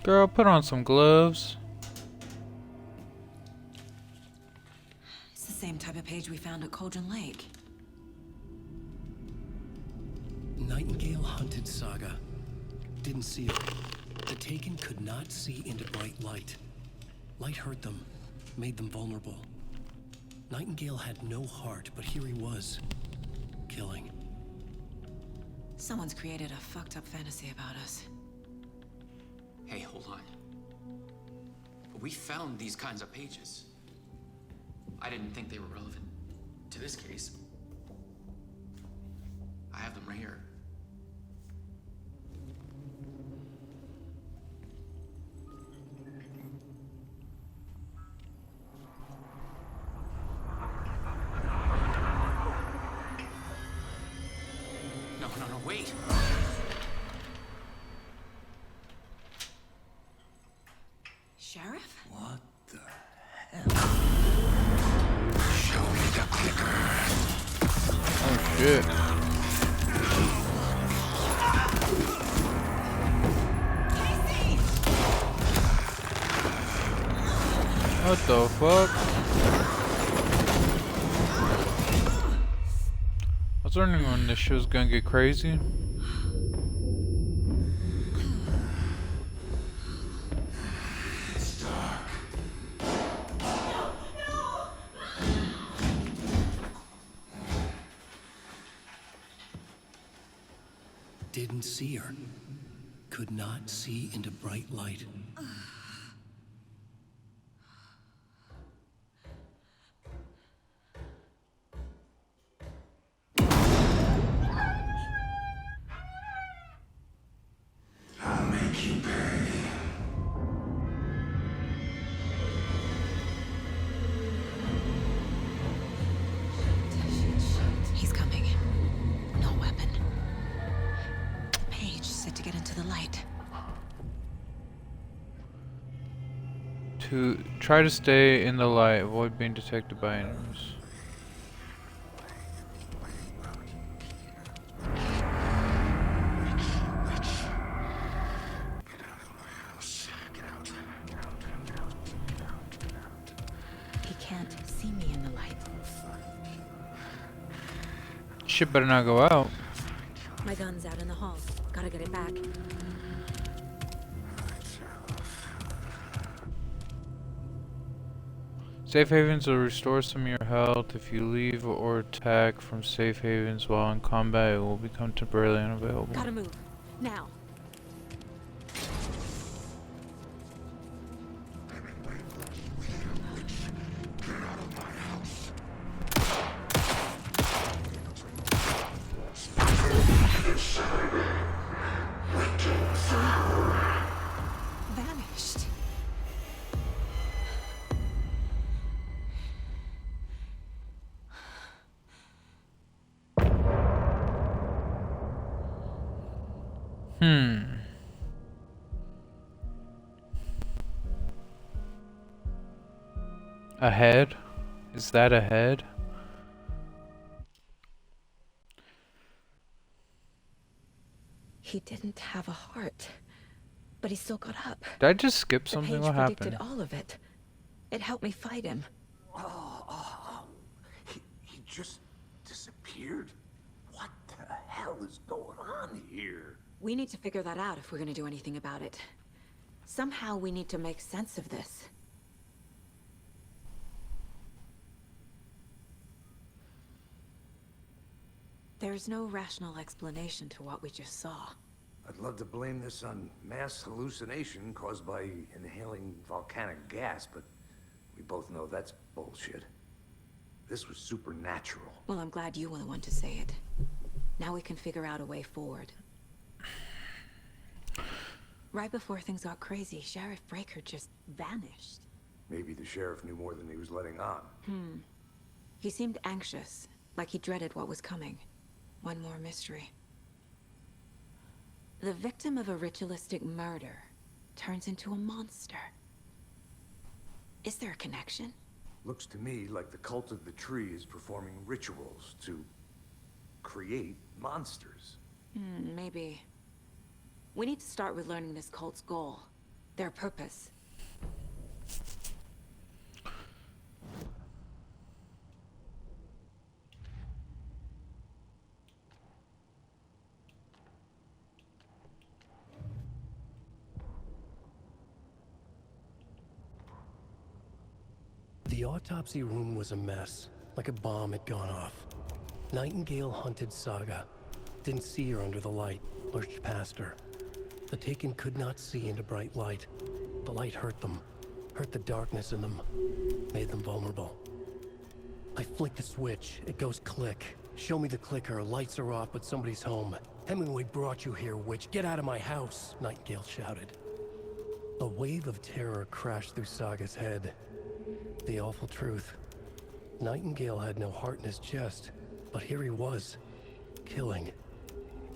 Girl, put on some gloves. It's the same type of page we found at Cauldron Lake. Nightingale hunted Saga. Didn't see it. The Taken could not see into bright light. Light hurt them, made them vulnerable. Nightingale had no heart, but here he was, killing. Someone's created a fucked up fantasy about us. Hey, hold on. We found these kinds of pages. I didn't think they were relevant to this case. I have them right here. No, wait. Sheriff? What the hell? Show me the clicker. Oh shit. What the fuck? I was wondering when this show's gonna get crazy. Didn't see her. Could not see into bright light. I'll make you pay. He's coming. No weapon. Paige said to get into the light. To try to stay in the light, avoid being detected by enemies. He can't see me in the light. Shit better not go out. My gun's out in the hall. Gotta get it back. Safe havens will restore some of your health. If you leave or attack from safe havens while in combat, it will become temporarily unavailable. Gotta move. Now. Vanished. A head? Is that a head? He didn't have a heart, but he still got up. Did I just skip something? The page What predicted happened? all of it. It helped me fight him. He just disappeared? What the hell is going on here? We need to figure that out if we're gonna do anything about it. Somehow we need to make sense of this. There's no rational explanation to what we just saw. I'd love to blame this on mass hallucination caused by inhaling volcanic gas, but we both know that's bullshit. This was supernatural. Well, I'm glad you were the one to say it. Now we can figure out a way forward. Right before things got crazy, Sheriff Breaker just vanished. Maybe the sheriff knew more than he was letting on. He seemed anxious, like he dreaded what was coming. One more mystery. The victim of a ritualistic murder turns into a monster. Is there a connection? Looks to me like the cult of the tree is performing rituals to create monsters. Maybe. We need to start with learning this cult's goal. Their purpose. The autopsy room was a mess, like a bomb had gone off. Nightingale hunted Saga. Didn't see her under the light, lurched past her. The Taken could not see into bright light. The light hurt them, hurt the darkness in them, made them vulnerable. I flick the switch, it goes click. Show me the clicker, lights are off, but somebody's home. Hemingway brought you here, witch. Get out of my house, Nightingale shouted. A wave of terror crashed through Saga's head. The awful truth. Nightingale had no heart in his chest, but here he was, killing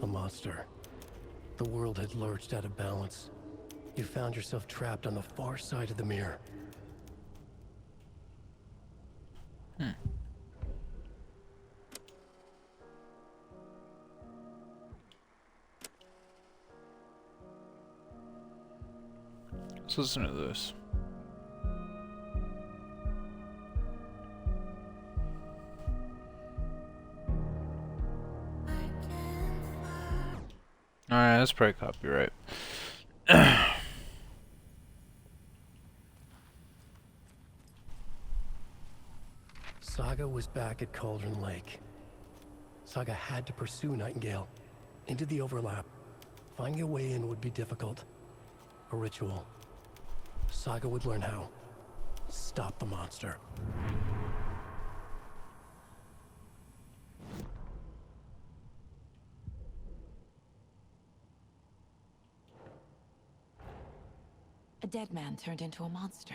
a monster. The world had lurched out of balance. You found yourself trapped on the far side of the mirror. Let's listen to this. Alright, that's probably copyright. Saga was back at Cauldron Lake. Saga had to pursue Nightingale. Into the overlap. Finding a way in would be difficult. A ritual. Saga would learn how. Stop the monster. A dead man turned into a monster.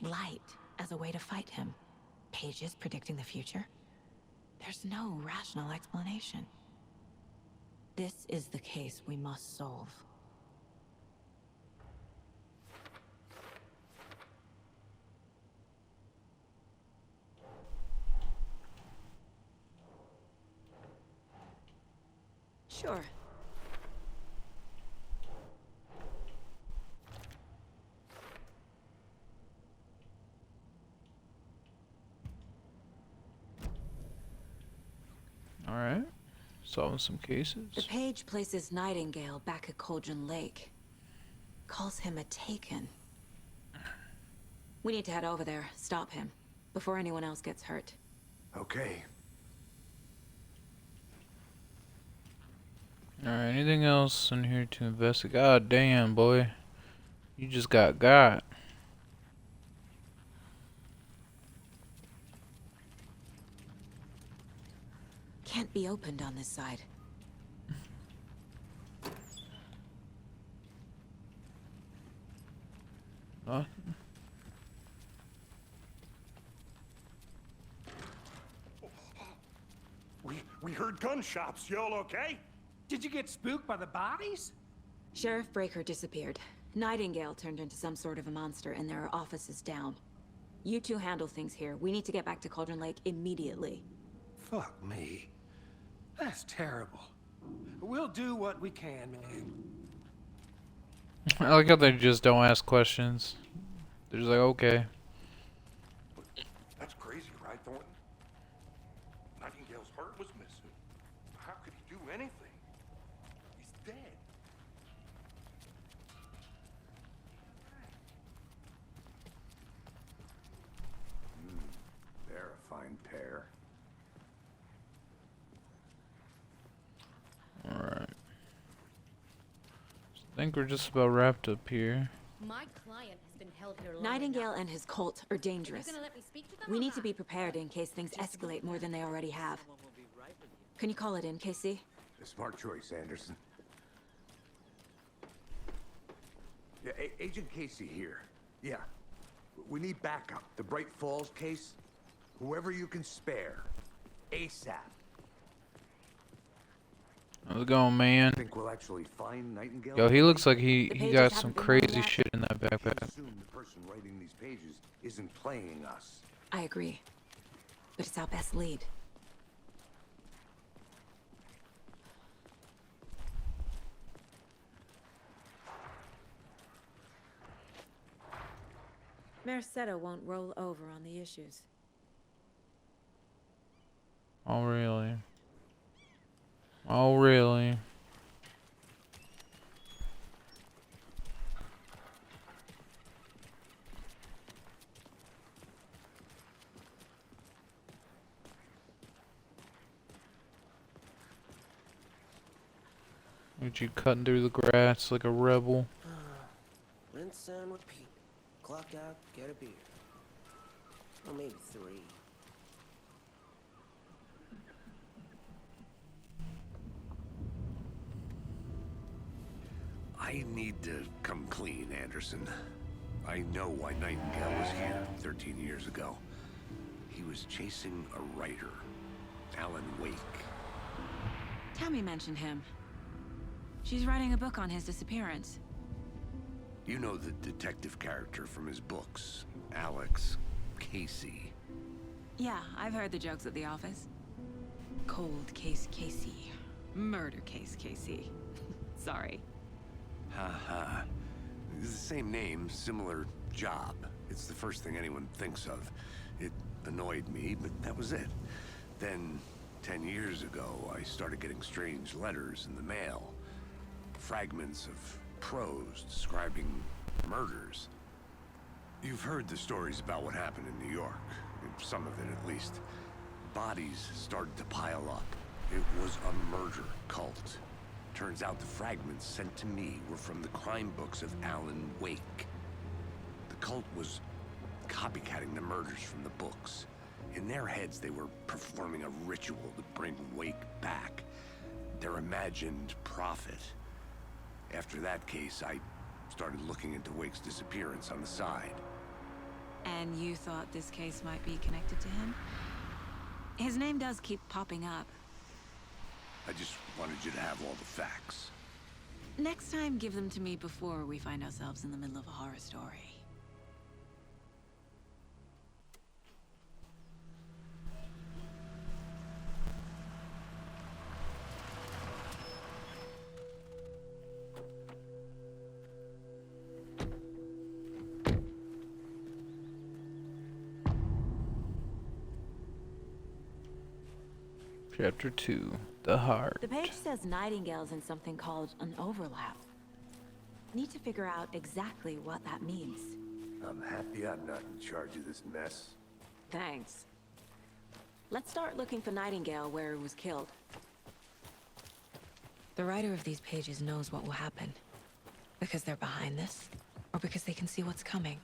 Light as a way to fight him. Pages predicting the future. There's no rational explanation. This is the case we must solve. Sure. Alright. Solving some cases. The page places Nightingale back at Cauldron Lake. Calls him a Taken. We need to head over there, stop him, before anyone else gets hurt. Okay. Alright, anything else in here to investigate? God damn, boy. You just got. Can't be opened on this side. Huh? We heard gunshots. Y'all okay? Did you get spooked by the bodies? Sheriff Breaker disappeared. Nightingale turned into some sort of a monster, and there are offices down. You two handle things here. We need to get back to Cauldron Lake immediately. Fuck me. That's terrible. We'll do what we can, man. I like how they just don't ask questions. They're just like, okay. That's crazy, right, Thornton? Nightingale's heart was missing. How could he do anything? He's dead. They're a fine pair. Alright. I think we're just about wrapped up here. My client has been held here long Nightingale enough. and his cult are dangerous. You gonna let me speak to them We or need to not? be prepared in case things escalate more than they already have. Can you call it in, Casey? A smart choice, Anderson. Yeah, Agent Casey here. Yeah. We need backup. The Bright Falls case. Whoever you can spare. ASAP. How's it going, man? Think we'll actually find Nightingale? Yo, he looks like he pages got haven't some been crazy run yet. shit in that backpack. Assume the person writing these pages isn't playing us. I agree. But it's our best lead. Mercado won't roll over on the issues. Oh, really? Oh, really? Look at you cutting through the grass like a rebel. Rinse and repeat. Clock out, get a beer. Or maybe 3. I need to come clean, Anderson. I know why Nightingale was here 13 years ago. He was chasing a writer, Alan Wake. Tammy mentioned him. She's writing a book on his disappearance. You know the detective character from his books, Alex Casey. Yeah, I've heard the jokes at the office. Cold case Casey. Murder case Casey. Sorry. Ha. It's the same name, similar job. It's the first thing anyone thinks of. It annoyed me, but that was it. Then, 10 years ago, I started getting strange letters in the mail. Fragments of prose describing murders. You've heard the stories about what happened in New York. Some of it, at least. Bodies started to pile up. It was a murder cult. Turns out the fragments sent to me were from the crime books of Alan Wake. The cult was copycatting the murders from the books. In their heads, they were performing a ritual to bring Wake back. Their imagined prophet. After that case, I started looking into Wake's disappearance on the side. And you thought this case might be connected to him? His name does keep popping up. I just wanted you to have all the facts. Next time, give them to me before we find ourselves in the middle of a horror story. Chapter 2, The Heart. The page says Nightingale's in something called an overlap. Need to figure out exactly what that means. I'm happy I'm not in charge of this mess. Thanks. Let's start looking for Nightingale where he was killed. The writer of these pages knows what will happen. Because they're behind this, or because they can see what's coming.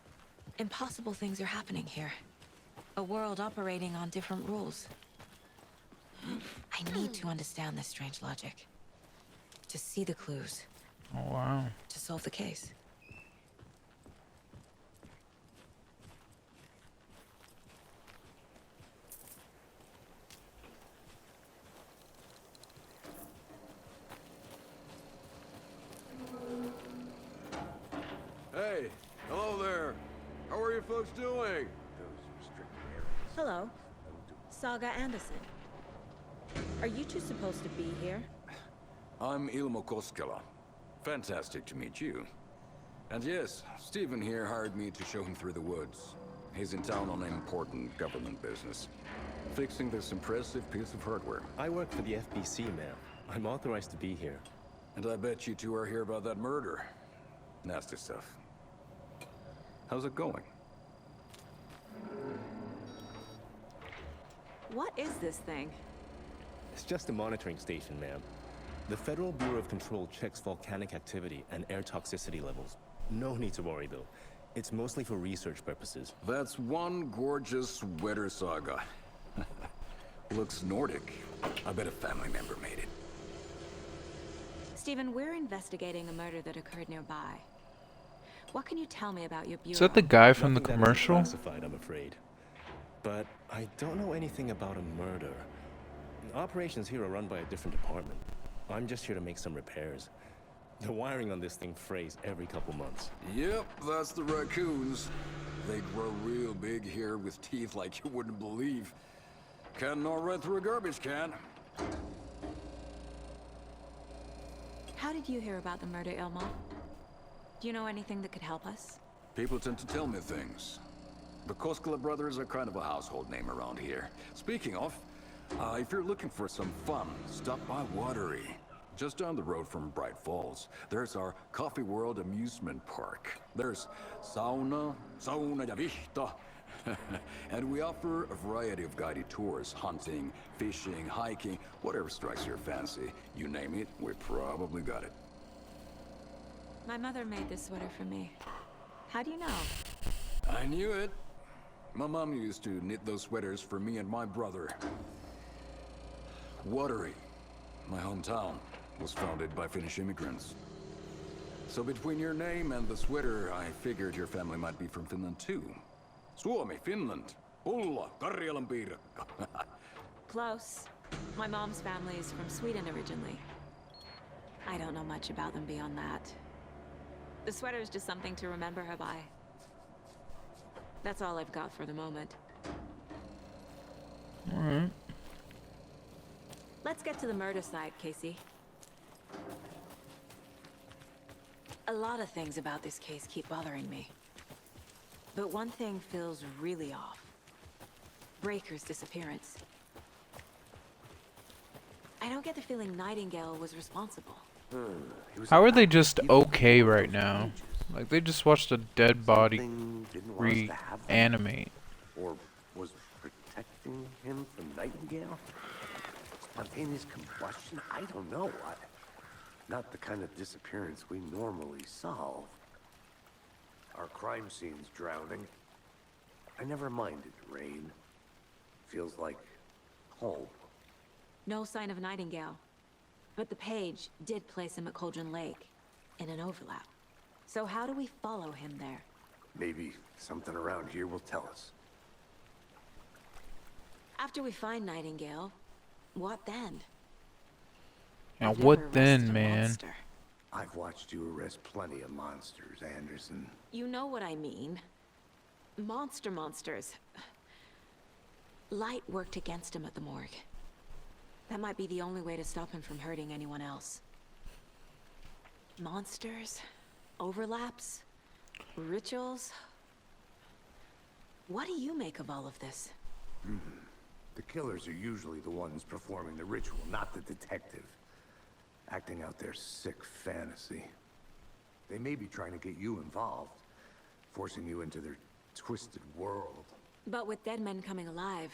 Impossible things are happening here. A world operating on different rules. I need to understand this strange logic. To see the clues. Oh, wow. To solve the case. doing? Hello. Saga Anderson. Are you two supposed to be here? I'm Ilmo Koskela. Fantastic to meet you. And yes, Stephen here hired me to show him through the woods. He's in town on important government business, fixing this impressive piece of hardware. I work for the FBC, ma'am. I'm authorized to be here. And I bet you two are here about that murder. Nasty stuff. How's it going? What is this thing? It's just a monitoring station, ma'am. The Federal Bureau of Control checks volcanic activity and air toxicity levels. No need to worry, though. It's mostly for research purposes. That's one gorgeous weather saga. Looks Nordic. I bet a family member made it. Stephen, we're investigating a murder that occurred nearby. What can you tell me about your bureau? Is that the guy from the Nothing that isn't commercial? classified, I'm afraid. But I don't know anything about a murder. Operations here are run by a different department. I'm just here to make some repairs. The wiring on this thing frays every couple months. Yep, that's the raccoons. They grow real big here with teeth like you wouldn't believe. Can't gnaw right through a garbage can. How did you hear about the murder, Ilmo? Do you know anything that could help us? People tend to tell me things. The Koskela brothers are kind of a household name around here. Speaking of, if you're looking for some fun, stop by Watery. Just down the road from Bright Falls, there's our Coffee World amusement park. There's sauna ja vihta. And we offer a variety of guided tours, hunting, fishing, hiking, whatever strikes your fancy. You name it, we probably got it. My mother made this sweater for me. How do you know? I knew it. My mom used to knit those sweaters for me and my brother. Watery, my hometown, was founded by Finnish immigrants. So between your name and the sweater, I figured your family might be from Finland too. Suomi, Finland. Ulla, Karjalan piirakka. Close. My mom's family is from Sweden originally. I don't know much about them beyond that. The sweater is just something to remember her by. That's all I've got for the moment. Alright. Let's get to the murder site, Casey. A lot of things about this case keep bothering me. But one thing feels really off. Breaker's disappearance. I don't get the feeling Nightingale was responsible. How are they just okay right now? Like they just watched a dead body reanimate. Or was protecting him from Nightingale? Spontaneous combustion? I don't know. Not the kind of disappearance we normally solve. Our crime scene's drowning. I never minded rain. Feels like home. No sign of Nightingale. But the page did place him at Cauldron Lake, in an overlap. So how do we follow him there? Maybe something around here will tell us. After we find Nightingale, what then? Now I've what never then, arrested a man? monster. I've watched you arrest plenty of monsters, Anderson. You know what I mean. Monsters. Light worked against him at the morgue. That might be the only way to stop him from hurting anyone else. Monsters? Overlaps? Rituals? What do you make of all of this? The killers are usually the ones performing the ritual, not the detective. Acting out their sick fantasy. They may be trying to get you involved, forcing you into their twisted world. But with dead men coming alive,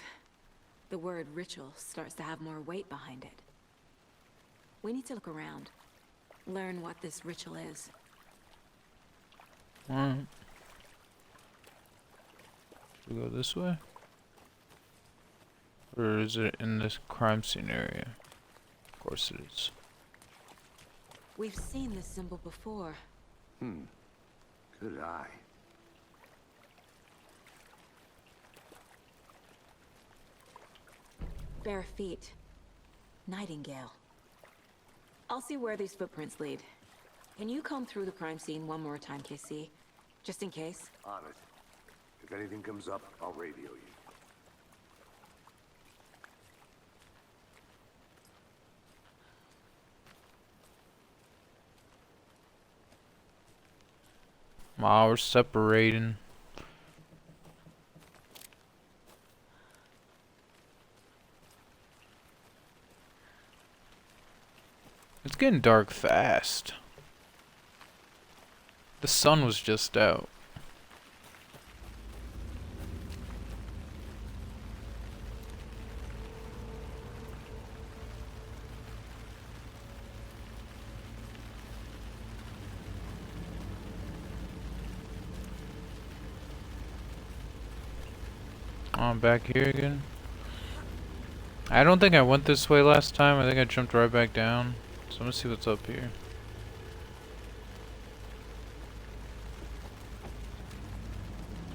the word ritual starts to have more weight behind it. We need to look around. Learn what this ritual is. Alright. Should we go this way? Or is it in this crime scene area? Of course it is. We've seen this symbol before. Good eye. Bare feet. Nightingale. I'll see where these footprints lead. Can you comb through the crime scene one more time, KC? Just in case? On it. If anything comes up, I'll radio you. Wow, we're separating. It's getting dark fast. The sun was just out. I'm back here again. I don't think I went this way last time. I think I jumped right back down. So I'm gonna see what's up here.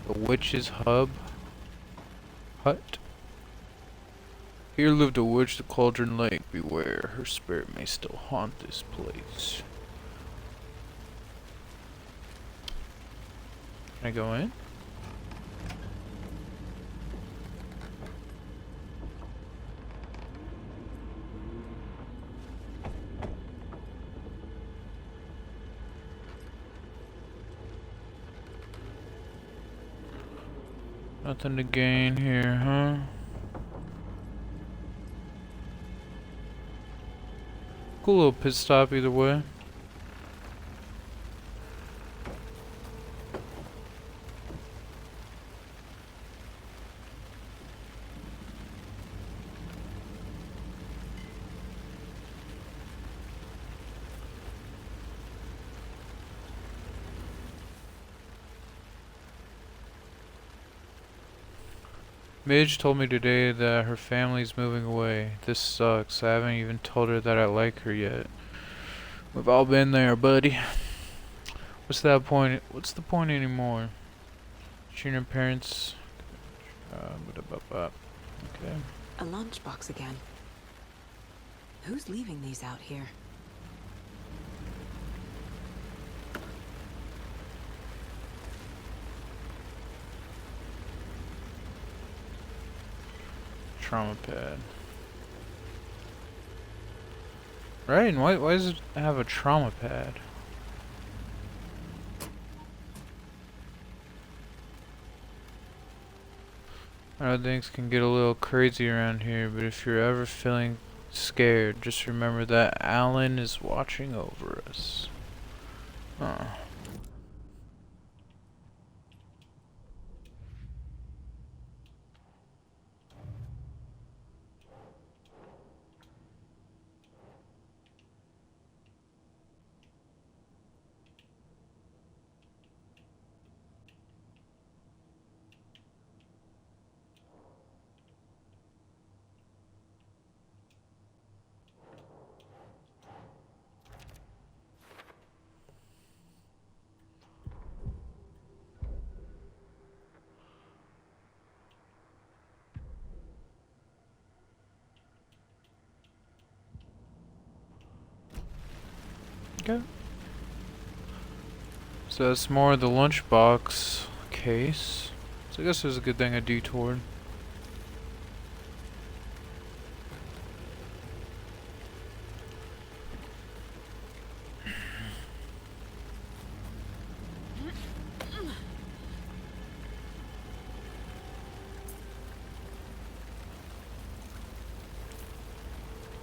The witch's hut. Here lived a witch, the Cauldron Lake. Beware, her spirit may still haunt this place. Can I go in? Nothing to gain here, huh? Cool little pit stop either way. Midge told me today that her family's moving away. This sucks. I haven't even told her that I like her yet. We've all been there, buddy. What's that point? What's the point anymore? Cheering her parents. Okay. A lunchbox again. Who's leaving these out here? Trauma pad. Right, and why does it have a trauma pad? I know things can get a little crazy around here, but if you're ever feeling scared, just remember that Alan is watching over us. Huh. Okay. So that's more of the lunchbox case. So I guess it was a good thing I detoured.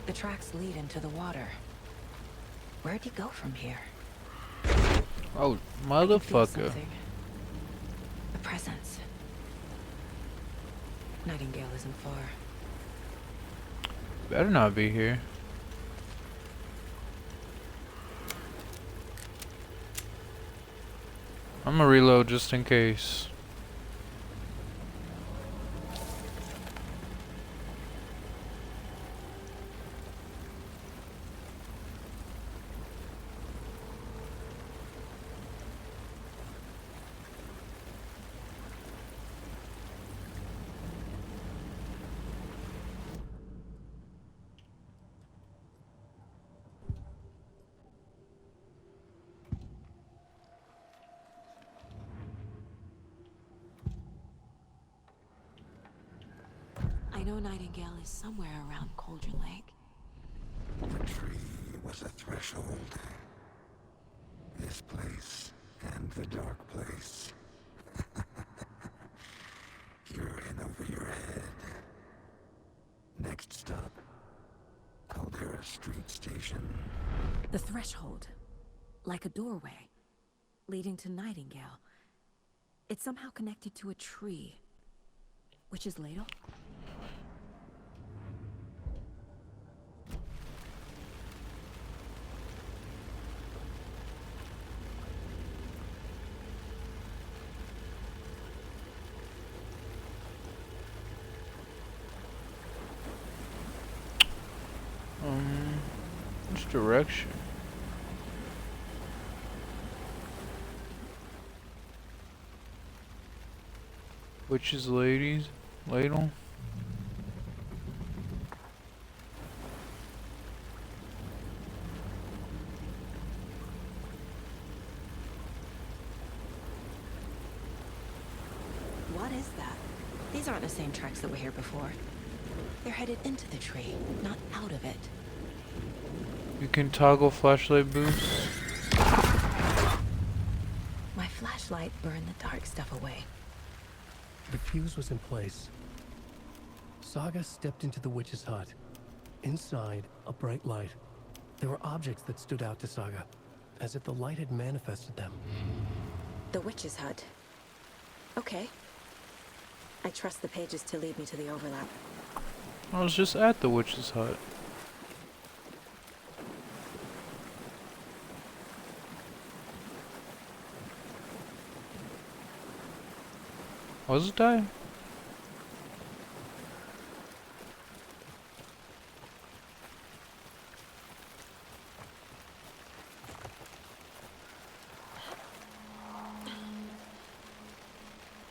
The tracks lead into the water. Where'd he go from here? Oh, motherfucker. A presence. Nightingale isn't far. Better not be here. I'm gonna reload just in case. know Nightingale is somewhere around Cauldron Lake. The tree was a threshold. This place and the dark place. You're in over your head. Next stop, Caldera Street Station. The threshold. Like a doorway. Leading to Nightingale. It's somehow connected to a tree. Witch's Ladle? Which direction? Witch's Ladle? What is that? These aren't the same tracks that were here before. They're headed into the tree, not out of it. You can toggle flashlight boost. My flashlight burned the dark stuff away. The fuse was in place. Saga stepped into the witch's hut. Inside, a bright light. There were objects that stood out to Saga, as if the light had manifested them. The witch's hut. Okay. I trust the pages to lead me to the overlap. I was just at the witch's hut. Was it I?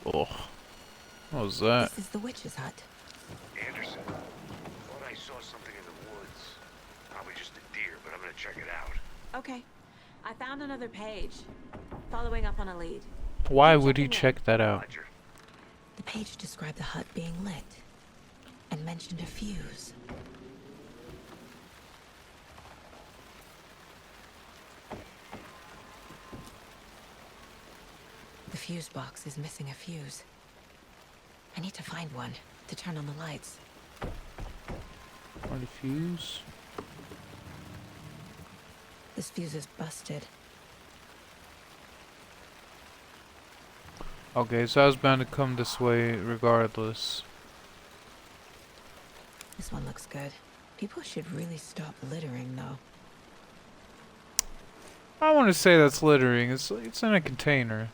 Oh, what was that? This is the witch's hut. Anderson, thought I saw something in the woods. Probably just a deer, but I'm gonna check it out. Okay. I found another page. Following up on a lead. Why would he check that out? The page described the hut being lit and mentioned a fuse. The fuse box is missing a fuse. I need to find one to turn on the lights. Or the fuse? This fuse is busted. Okay, so I was bound to come this way regardless. This one looks good. People should really stop littering, though. I want to say that's littering. It's in a container.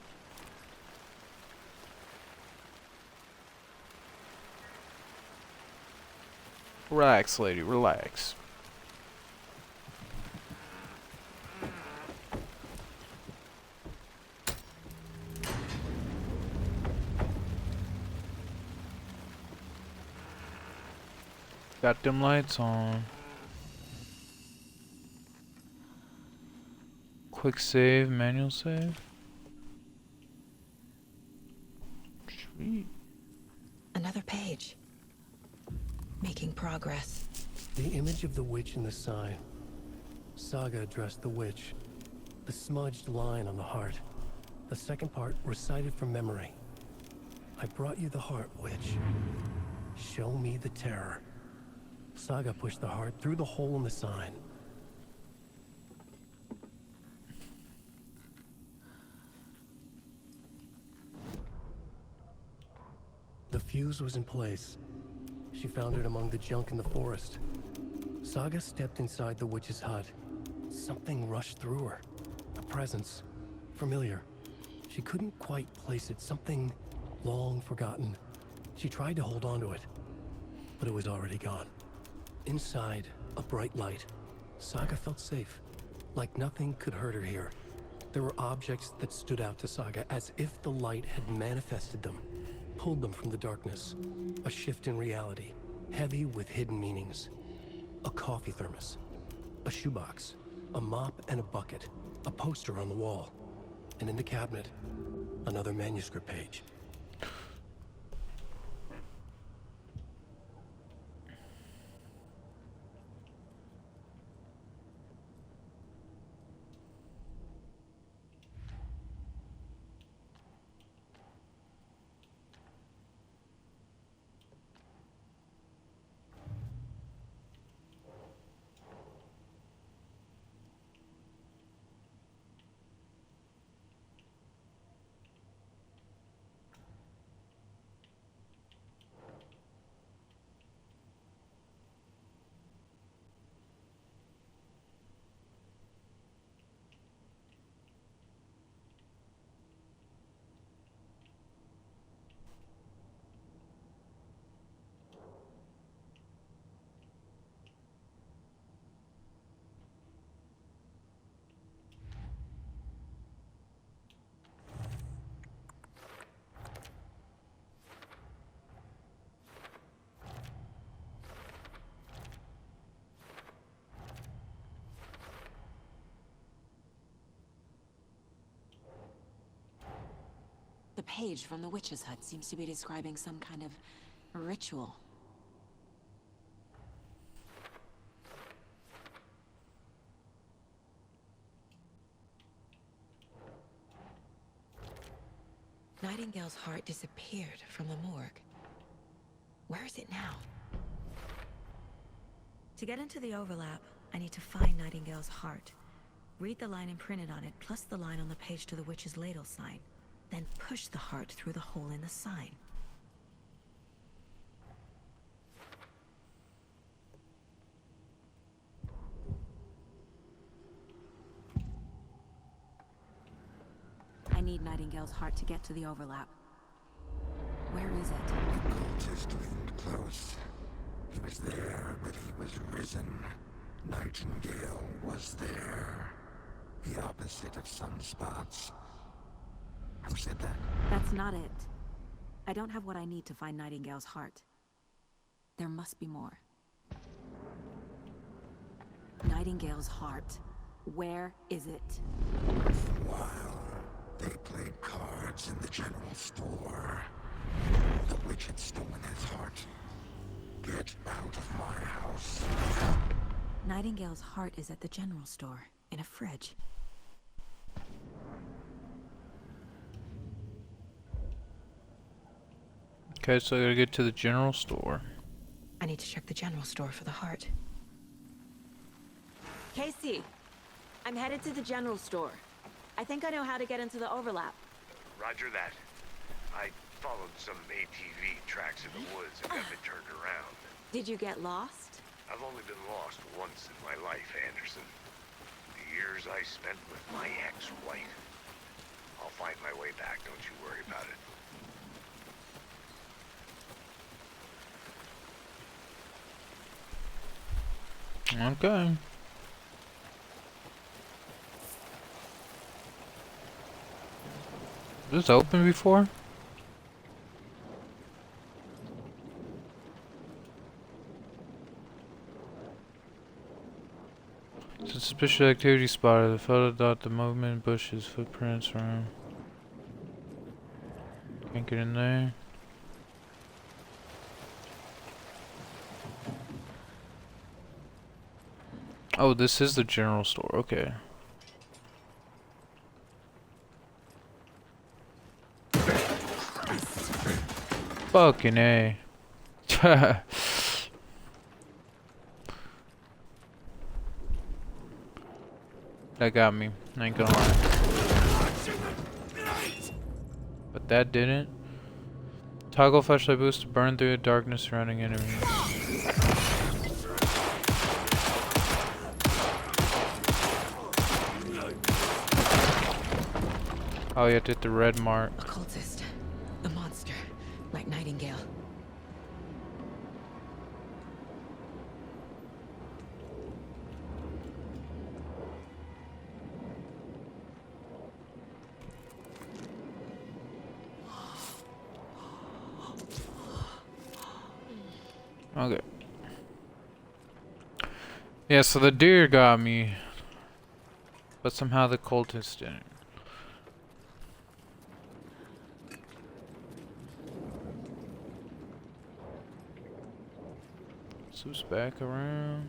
Relax, lady, relax. Got them lights on. Quick save, manual save. Sweet. Another page. Making progress. The image of the witch in the sign. Saga addressed the witch. The smudged line on the heart. The second part recited from memory. I brought you the heart, witch. Show me the terror. Saga pushed the heart through the hole in the sign. The fuse was in place. She found it among the junk in the forest. Saga stepped inside the witch's hut. Something rushed through her. A presence. Familiar. She couldn't quite place it. Something long forgotten. She tried to hold on to it, but it was already gone. Inside, a bright light. Saga felt safe. Like nothing could hurt her here. There were objects that stood out to Saga as if the light had manifested them. Pulled them from the darkness. A shift in reality, heavy with hidden meanings. A coffee thermos, a shoebox, a mop and a bucket, a poster on the wall, and in the cabinet, another manuscript page. page from the witch's hut seems to be describing some kind of ritual. Nightingale's heart disappeared from the morgue. Where is it now? To get into the overlap, I need to find Nightingale's heart. Read the line imprinted on it, plus the line on the page to the witch's ladle sign. Then push the heart through the hole in the sign. I need Nightingale's heart to get to the overlap. Where is it? The cultist leaned close. He was there, but he was risen. Nightingale was there. The opposite of sunspots. Who said that? That's not it. I don't have what I need to find Nightingale's heart. There must be more. Nightingale's heart. Where is it? While they played cards in the general store, the witch had stolen his heart. Get out of my house. Nightingale's heart is at the general store, in a fridge. Okay, so I gotta get to the general store. I need to check the general store for the heart. Casey, I'm headed to the general store. I think I know how to get into the overlap. Roger that. I followed some ATV tracks in the woods and got me turned around. Did you get lost? I've only been lost once in my life, Anderson. The years I spent with my ex-wife. I'll find my way back, don't you worry about it. Okay. Was this open before? Suspicious activity spotted. The photo dot the movement, bushes, footprints around. Can't get in there. Oh, this is the general store. Okay. Fucking A. That got me. I ain't gonna lie. But that didn't. Toggle flashlight boost to burn through the darkness surrounding enemies. Oh, you have to hit the red mark. Occultist. The monster. Like Nightingale. Okay. Yeah, so the deer got me. But somehow the cultist didn't. Swoops back around.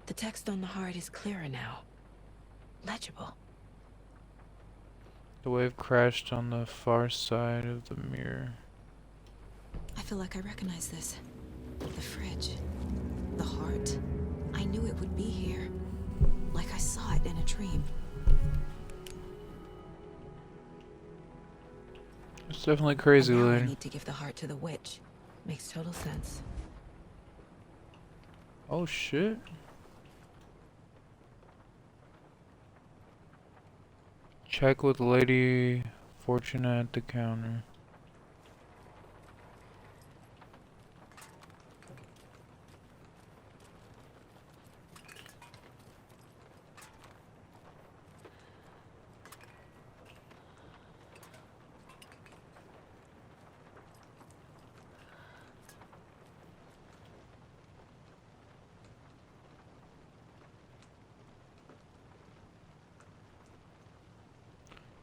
The text on the heart is clearer now. Legible. The wave crashed on the far side of the mirror. I feel like I recognize this. The fridge. The heart. I knew it would be here. Like I saw it in a dream. It's definitely crazy, And now I lady. need to give the heart to the witch. Makes total sense. Oh shit. Check with Lady Fortuna at the counter.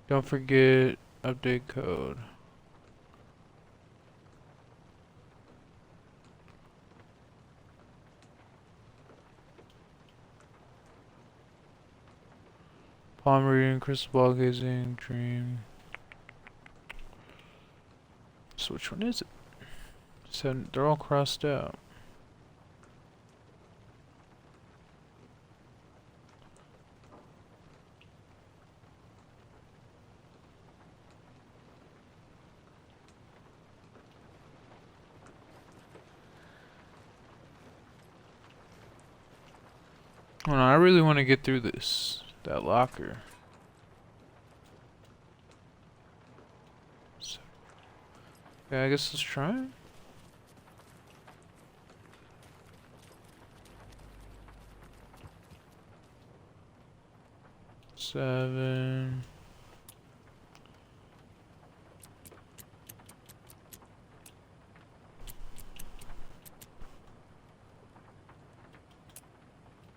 Don't forget update code. Palm reading, crystal ball gazing, dream. So which one is it? So they're all crossed out. Oh no, I really want to get through that locker. So, yeah, I guess let's try it. Seven.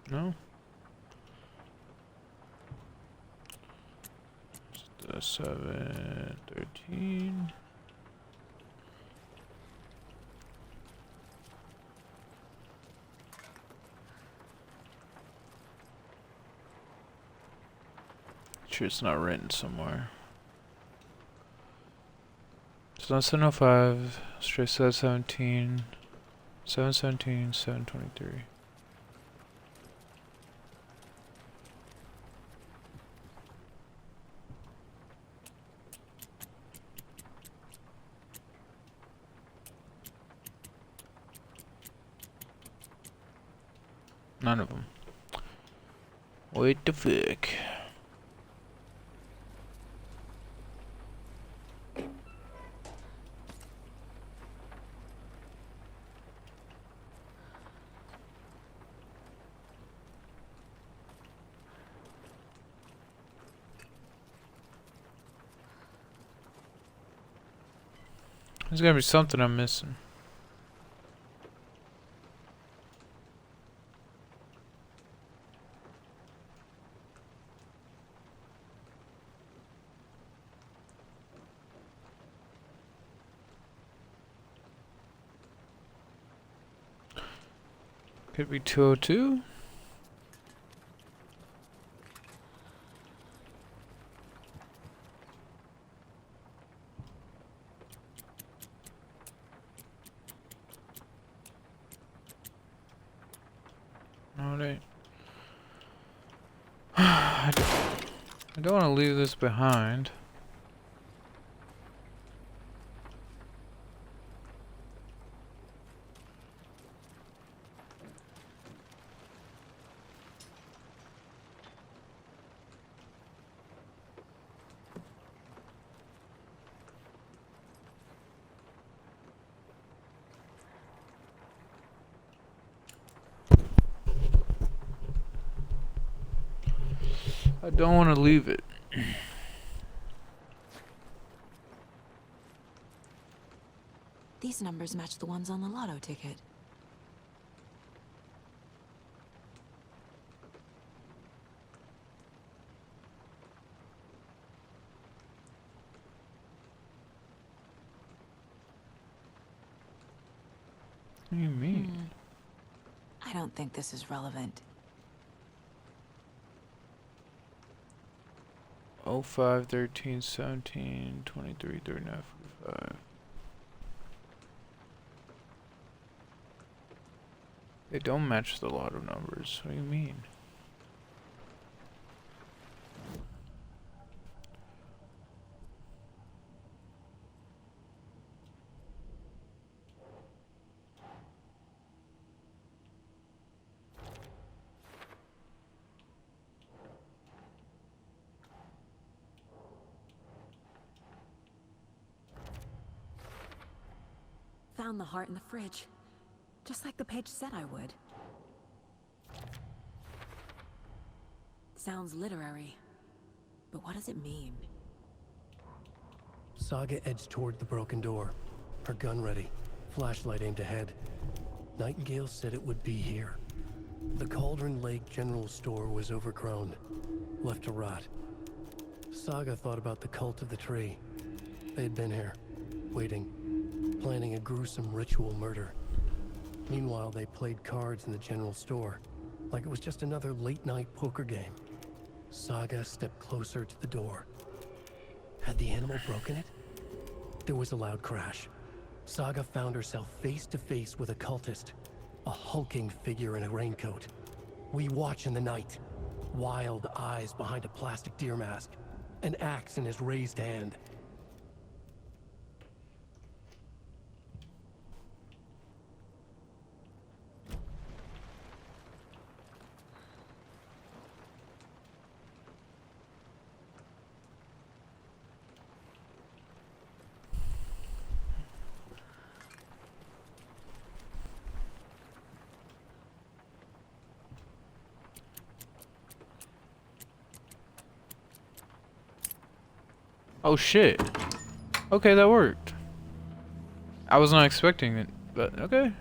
No. 7, 13. Sure it's not written somewhere. It's not 705, straight 717, 717, 723. None of them. What the fuck? There's gotta be something I'm missing. Could be 202. No, it ain't. I don't want to leave this behind. I don't want to leave it. These numbers match the ones on the lotto ticket. What do you mean? I don't think this is relevant. 05, 13, 17, 23, 39, 45. They don't match the lotto numbers. What do you mean? Found the heart in the fridge. Just like the page said I would. Sounds literary. But what does it mean? Saga edged toward the broken door, her gun ready, flashlight aimed ahead. Nightingale said it would be here. The Cauldron Lake General Store was overgrown, left to rot. Saga thought about the cult of the tree. They had been here, waiting, planning a gruesome ritual murder. Meanwhile, they played cards in the general store, like it was just another late-night poker game. Saga stepped closer to the door. Had the animal broken it? There was a loud crash. Saga found herself face to face with a cultist, a hulking figure in a raincoat. We watch in the night, wild eyes behind a plastic deer mask, an axe in his raised hand. Oh shit. Okay, that worked. I was not expecting it, but okay.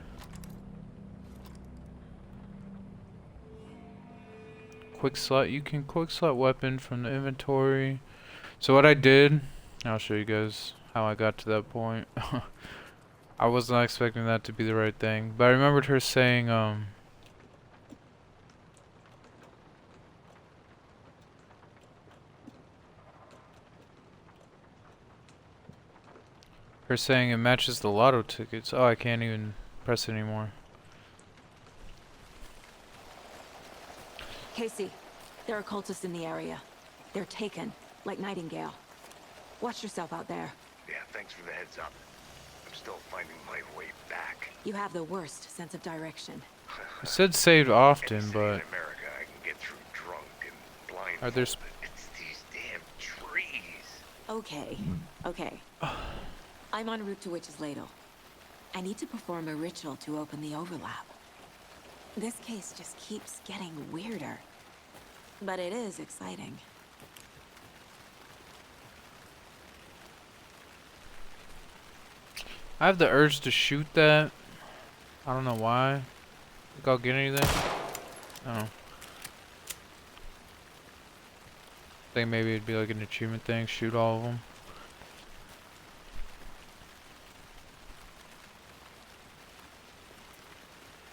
Quick slot, you can quick slot weapon from the inventory. So what I did, I'll show you guys how I got to that point. I was not expecting that to be the right thing, but I remembered her saying, it matches the lotto tickets. Oh, I can't even press it anymore. Casey, there are cultists in the area. They're taken, like Nightingale. Watch yourself out there. Yeah, thanks for the heads up. I'm still finding my way back. You have the worst sense of direction. It said saved often, but In America, I can get through drunk and blindfolded. are there It's these damn trees. Okay, okay. I'm en route to Witch's Ladle. I need to perform a ritual to open the overlap. This case just keeps getting weirder. But it is exciting. I have the urge to shoot that. I don't know why. Think I'll get anything? Oh. Think maybe it'd be like an achievement thing, shoot all of them.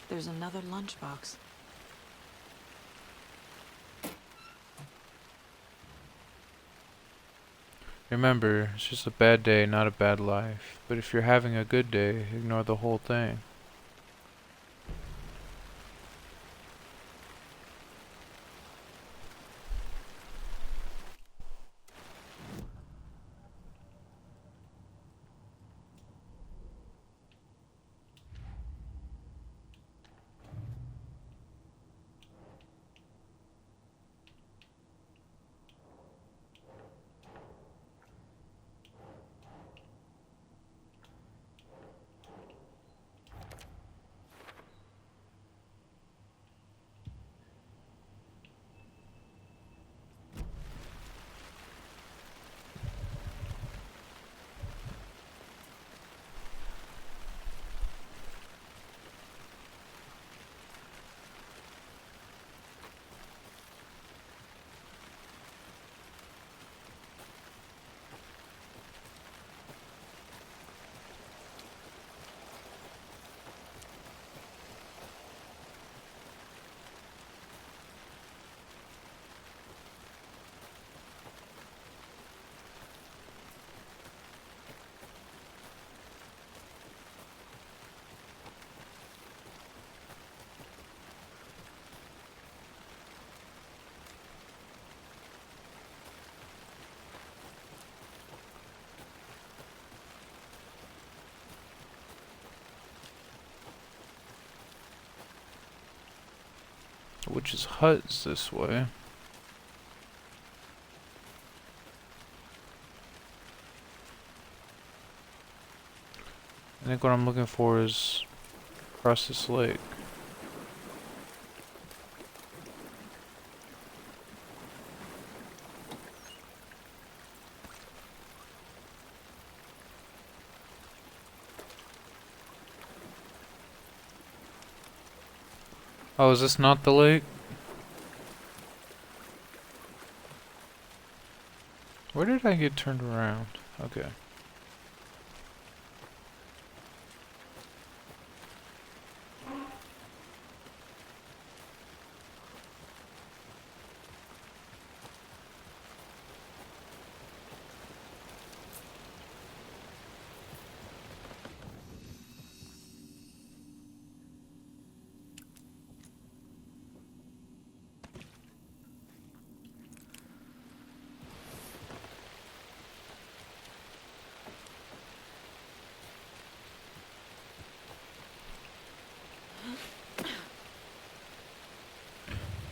There's another lunchbox. Remember, it's just a bad day, not a bad life. But if you're having a good day, ignore the whole thing. Witch's hut is this way. I think what I'm looking for is across this lake. Oh, is this not the lake? Where did I get turned around? Okay.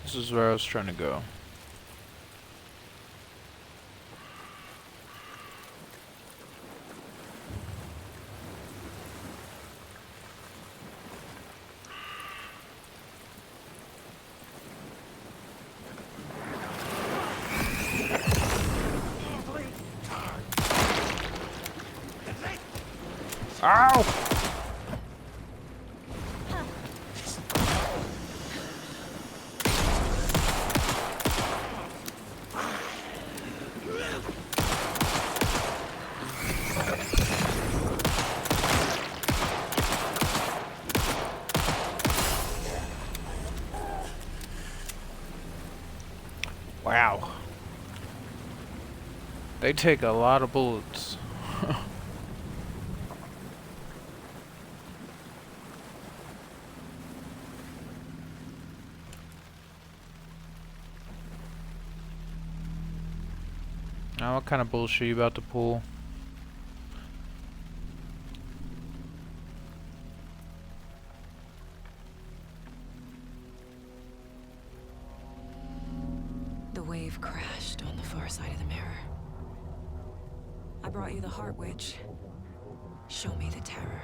This is where I was trying to go. Ow! Wow. They take a lot of bullets. Now what kind of bullshit you about to pull? The wave crashed on the far side of the mirror. I brought you the Heart Witch. Show me the terror.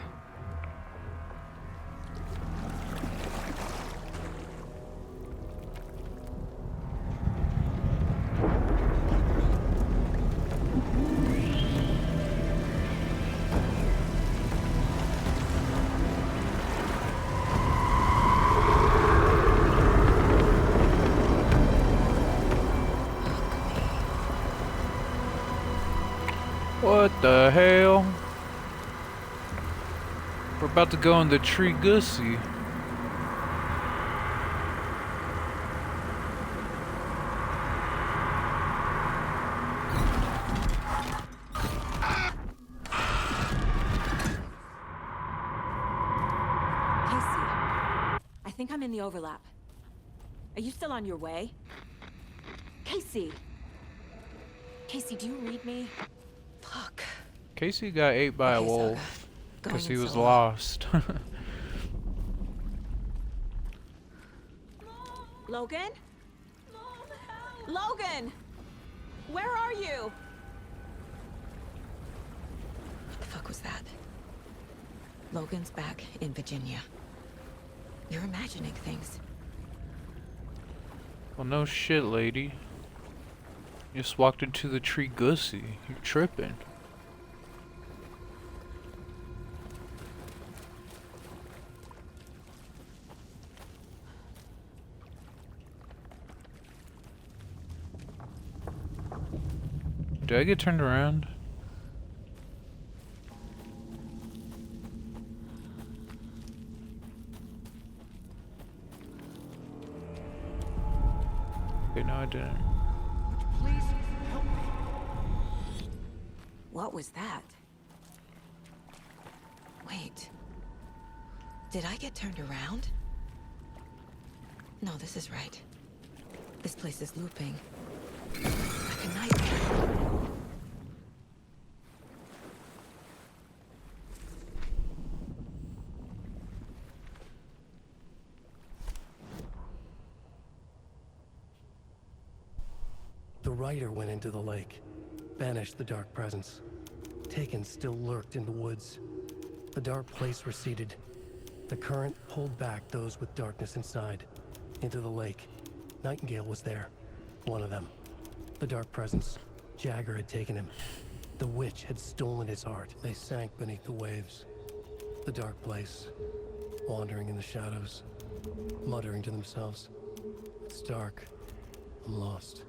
What the hell? We're about to go in the Tree Gussie. I think I'm in the overlap. Are you still on your way? Casey! Casey, do you read me? Fuck. Casey got ate by a wolf because he was lost. Logan? Logan! Where are you? What the fuck was that? Logan's back in Virginia. You're imagining things. Well, no shit, lady. You just walked into the Tree Gussie. You're tripping. Did I get turned around? Okay, no, I didn't. Please help me. What was that? Wait. Did I get turned around? No, this is right. This place is looping. Like a nightmare. The rider went into the lake, banished the dark presence. Taken still lurked in the woods. The dark place receded. The current pulled back those with darkness inside, into the lake. Nightingale was there, one of them. The dark presence. Jagger had taken him. The witch had stolen his heart. They sank beneath the waves. The dark place, wandering in the shadows, muttering to themselves. It's dark. I'm lost.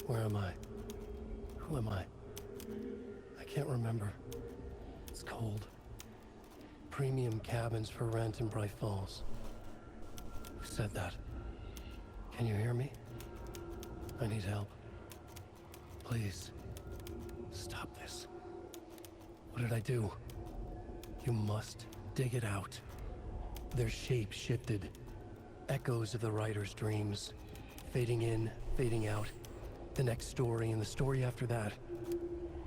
Where am I? Who am I? I can't remember. It's cold. Premium cabins for rent in Bright Falls. Who said that? Can you hear me? I need help. Please. Stop this. What did I do? You must dig it out. Their shape shifted. Echoes of the writer's dreams. Fading in, fading out. The next story and the story after that.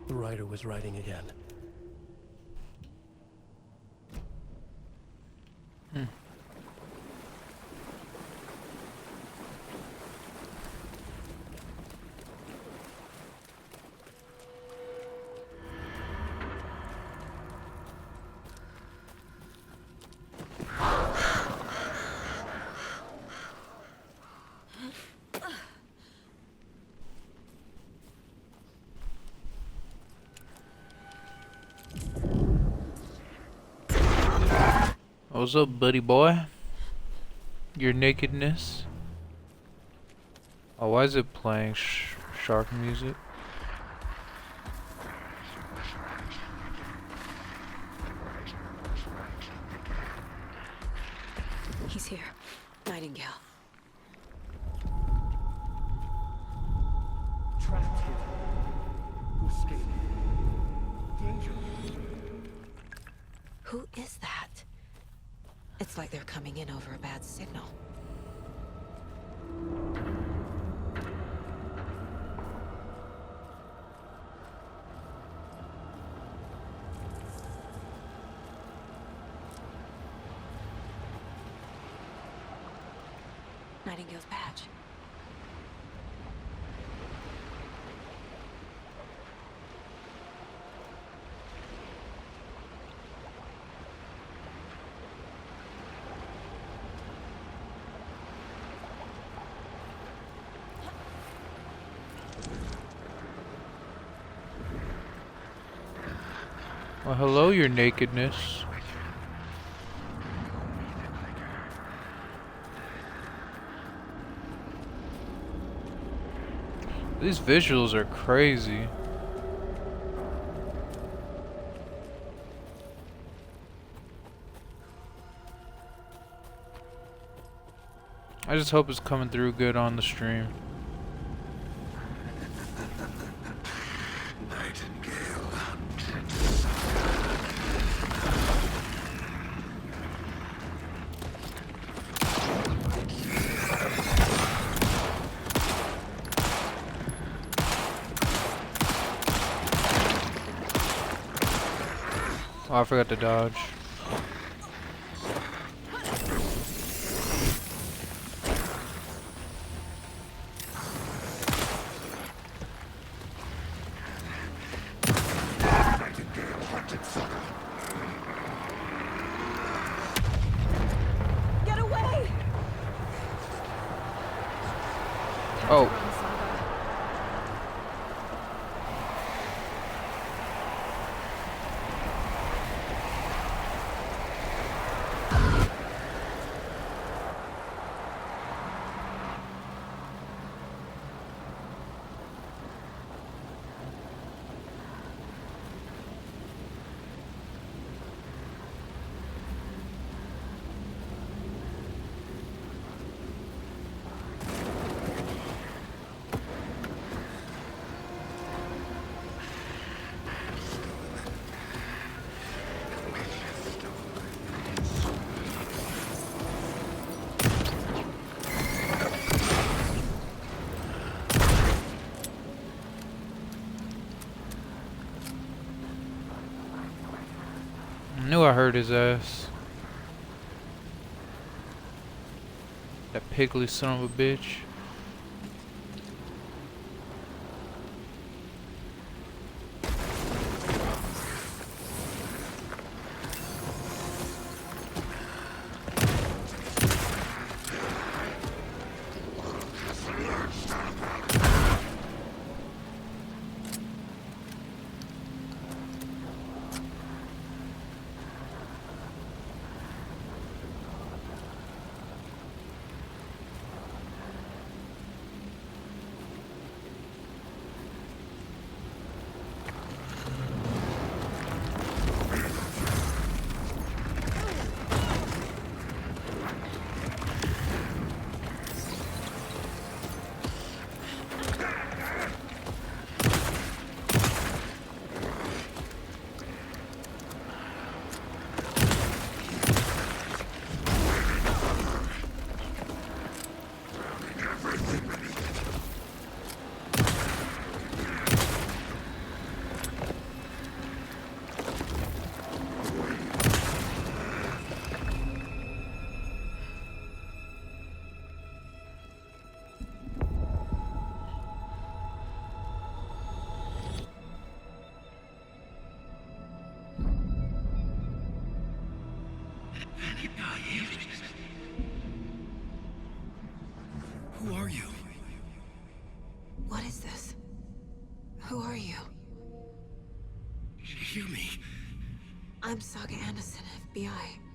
The writer was writing again. What's up, buddy boy? Your nakedness? Oh, why is it playing shark music? He's here. Nightingale. Trapped here. Who escaped? Danger. Who is that? It's like they're coming in over a bad signal. Nightingale's badge. Well, hello, your nakedness. These visuals are crazy. I just hope it's coming through good on the stream. Nightingale hunted. Oh, I forgot to dodge. Get away! Oh. I knew I heard his ass. That piggly son of a bitch. Who are you? What is this? Who are you? Hear me. I'm Saga Anderson, FBI.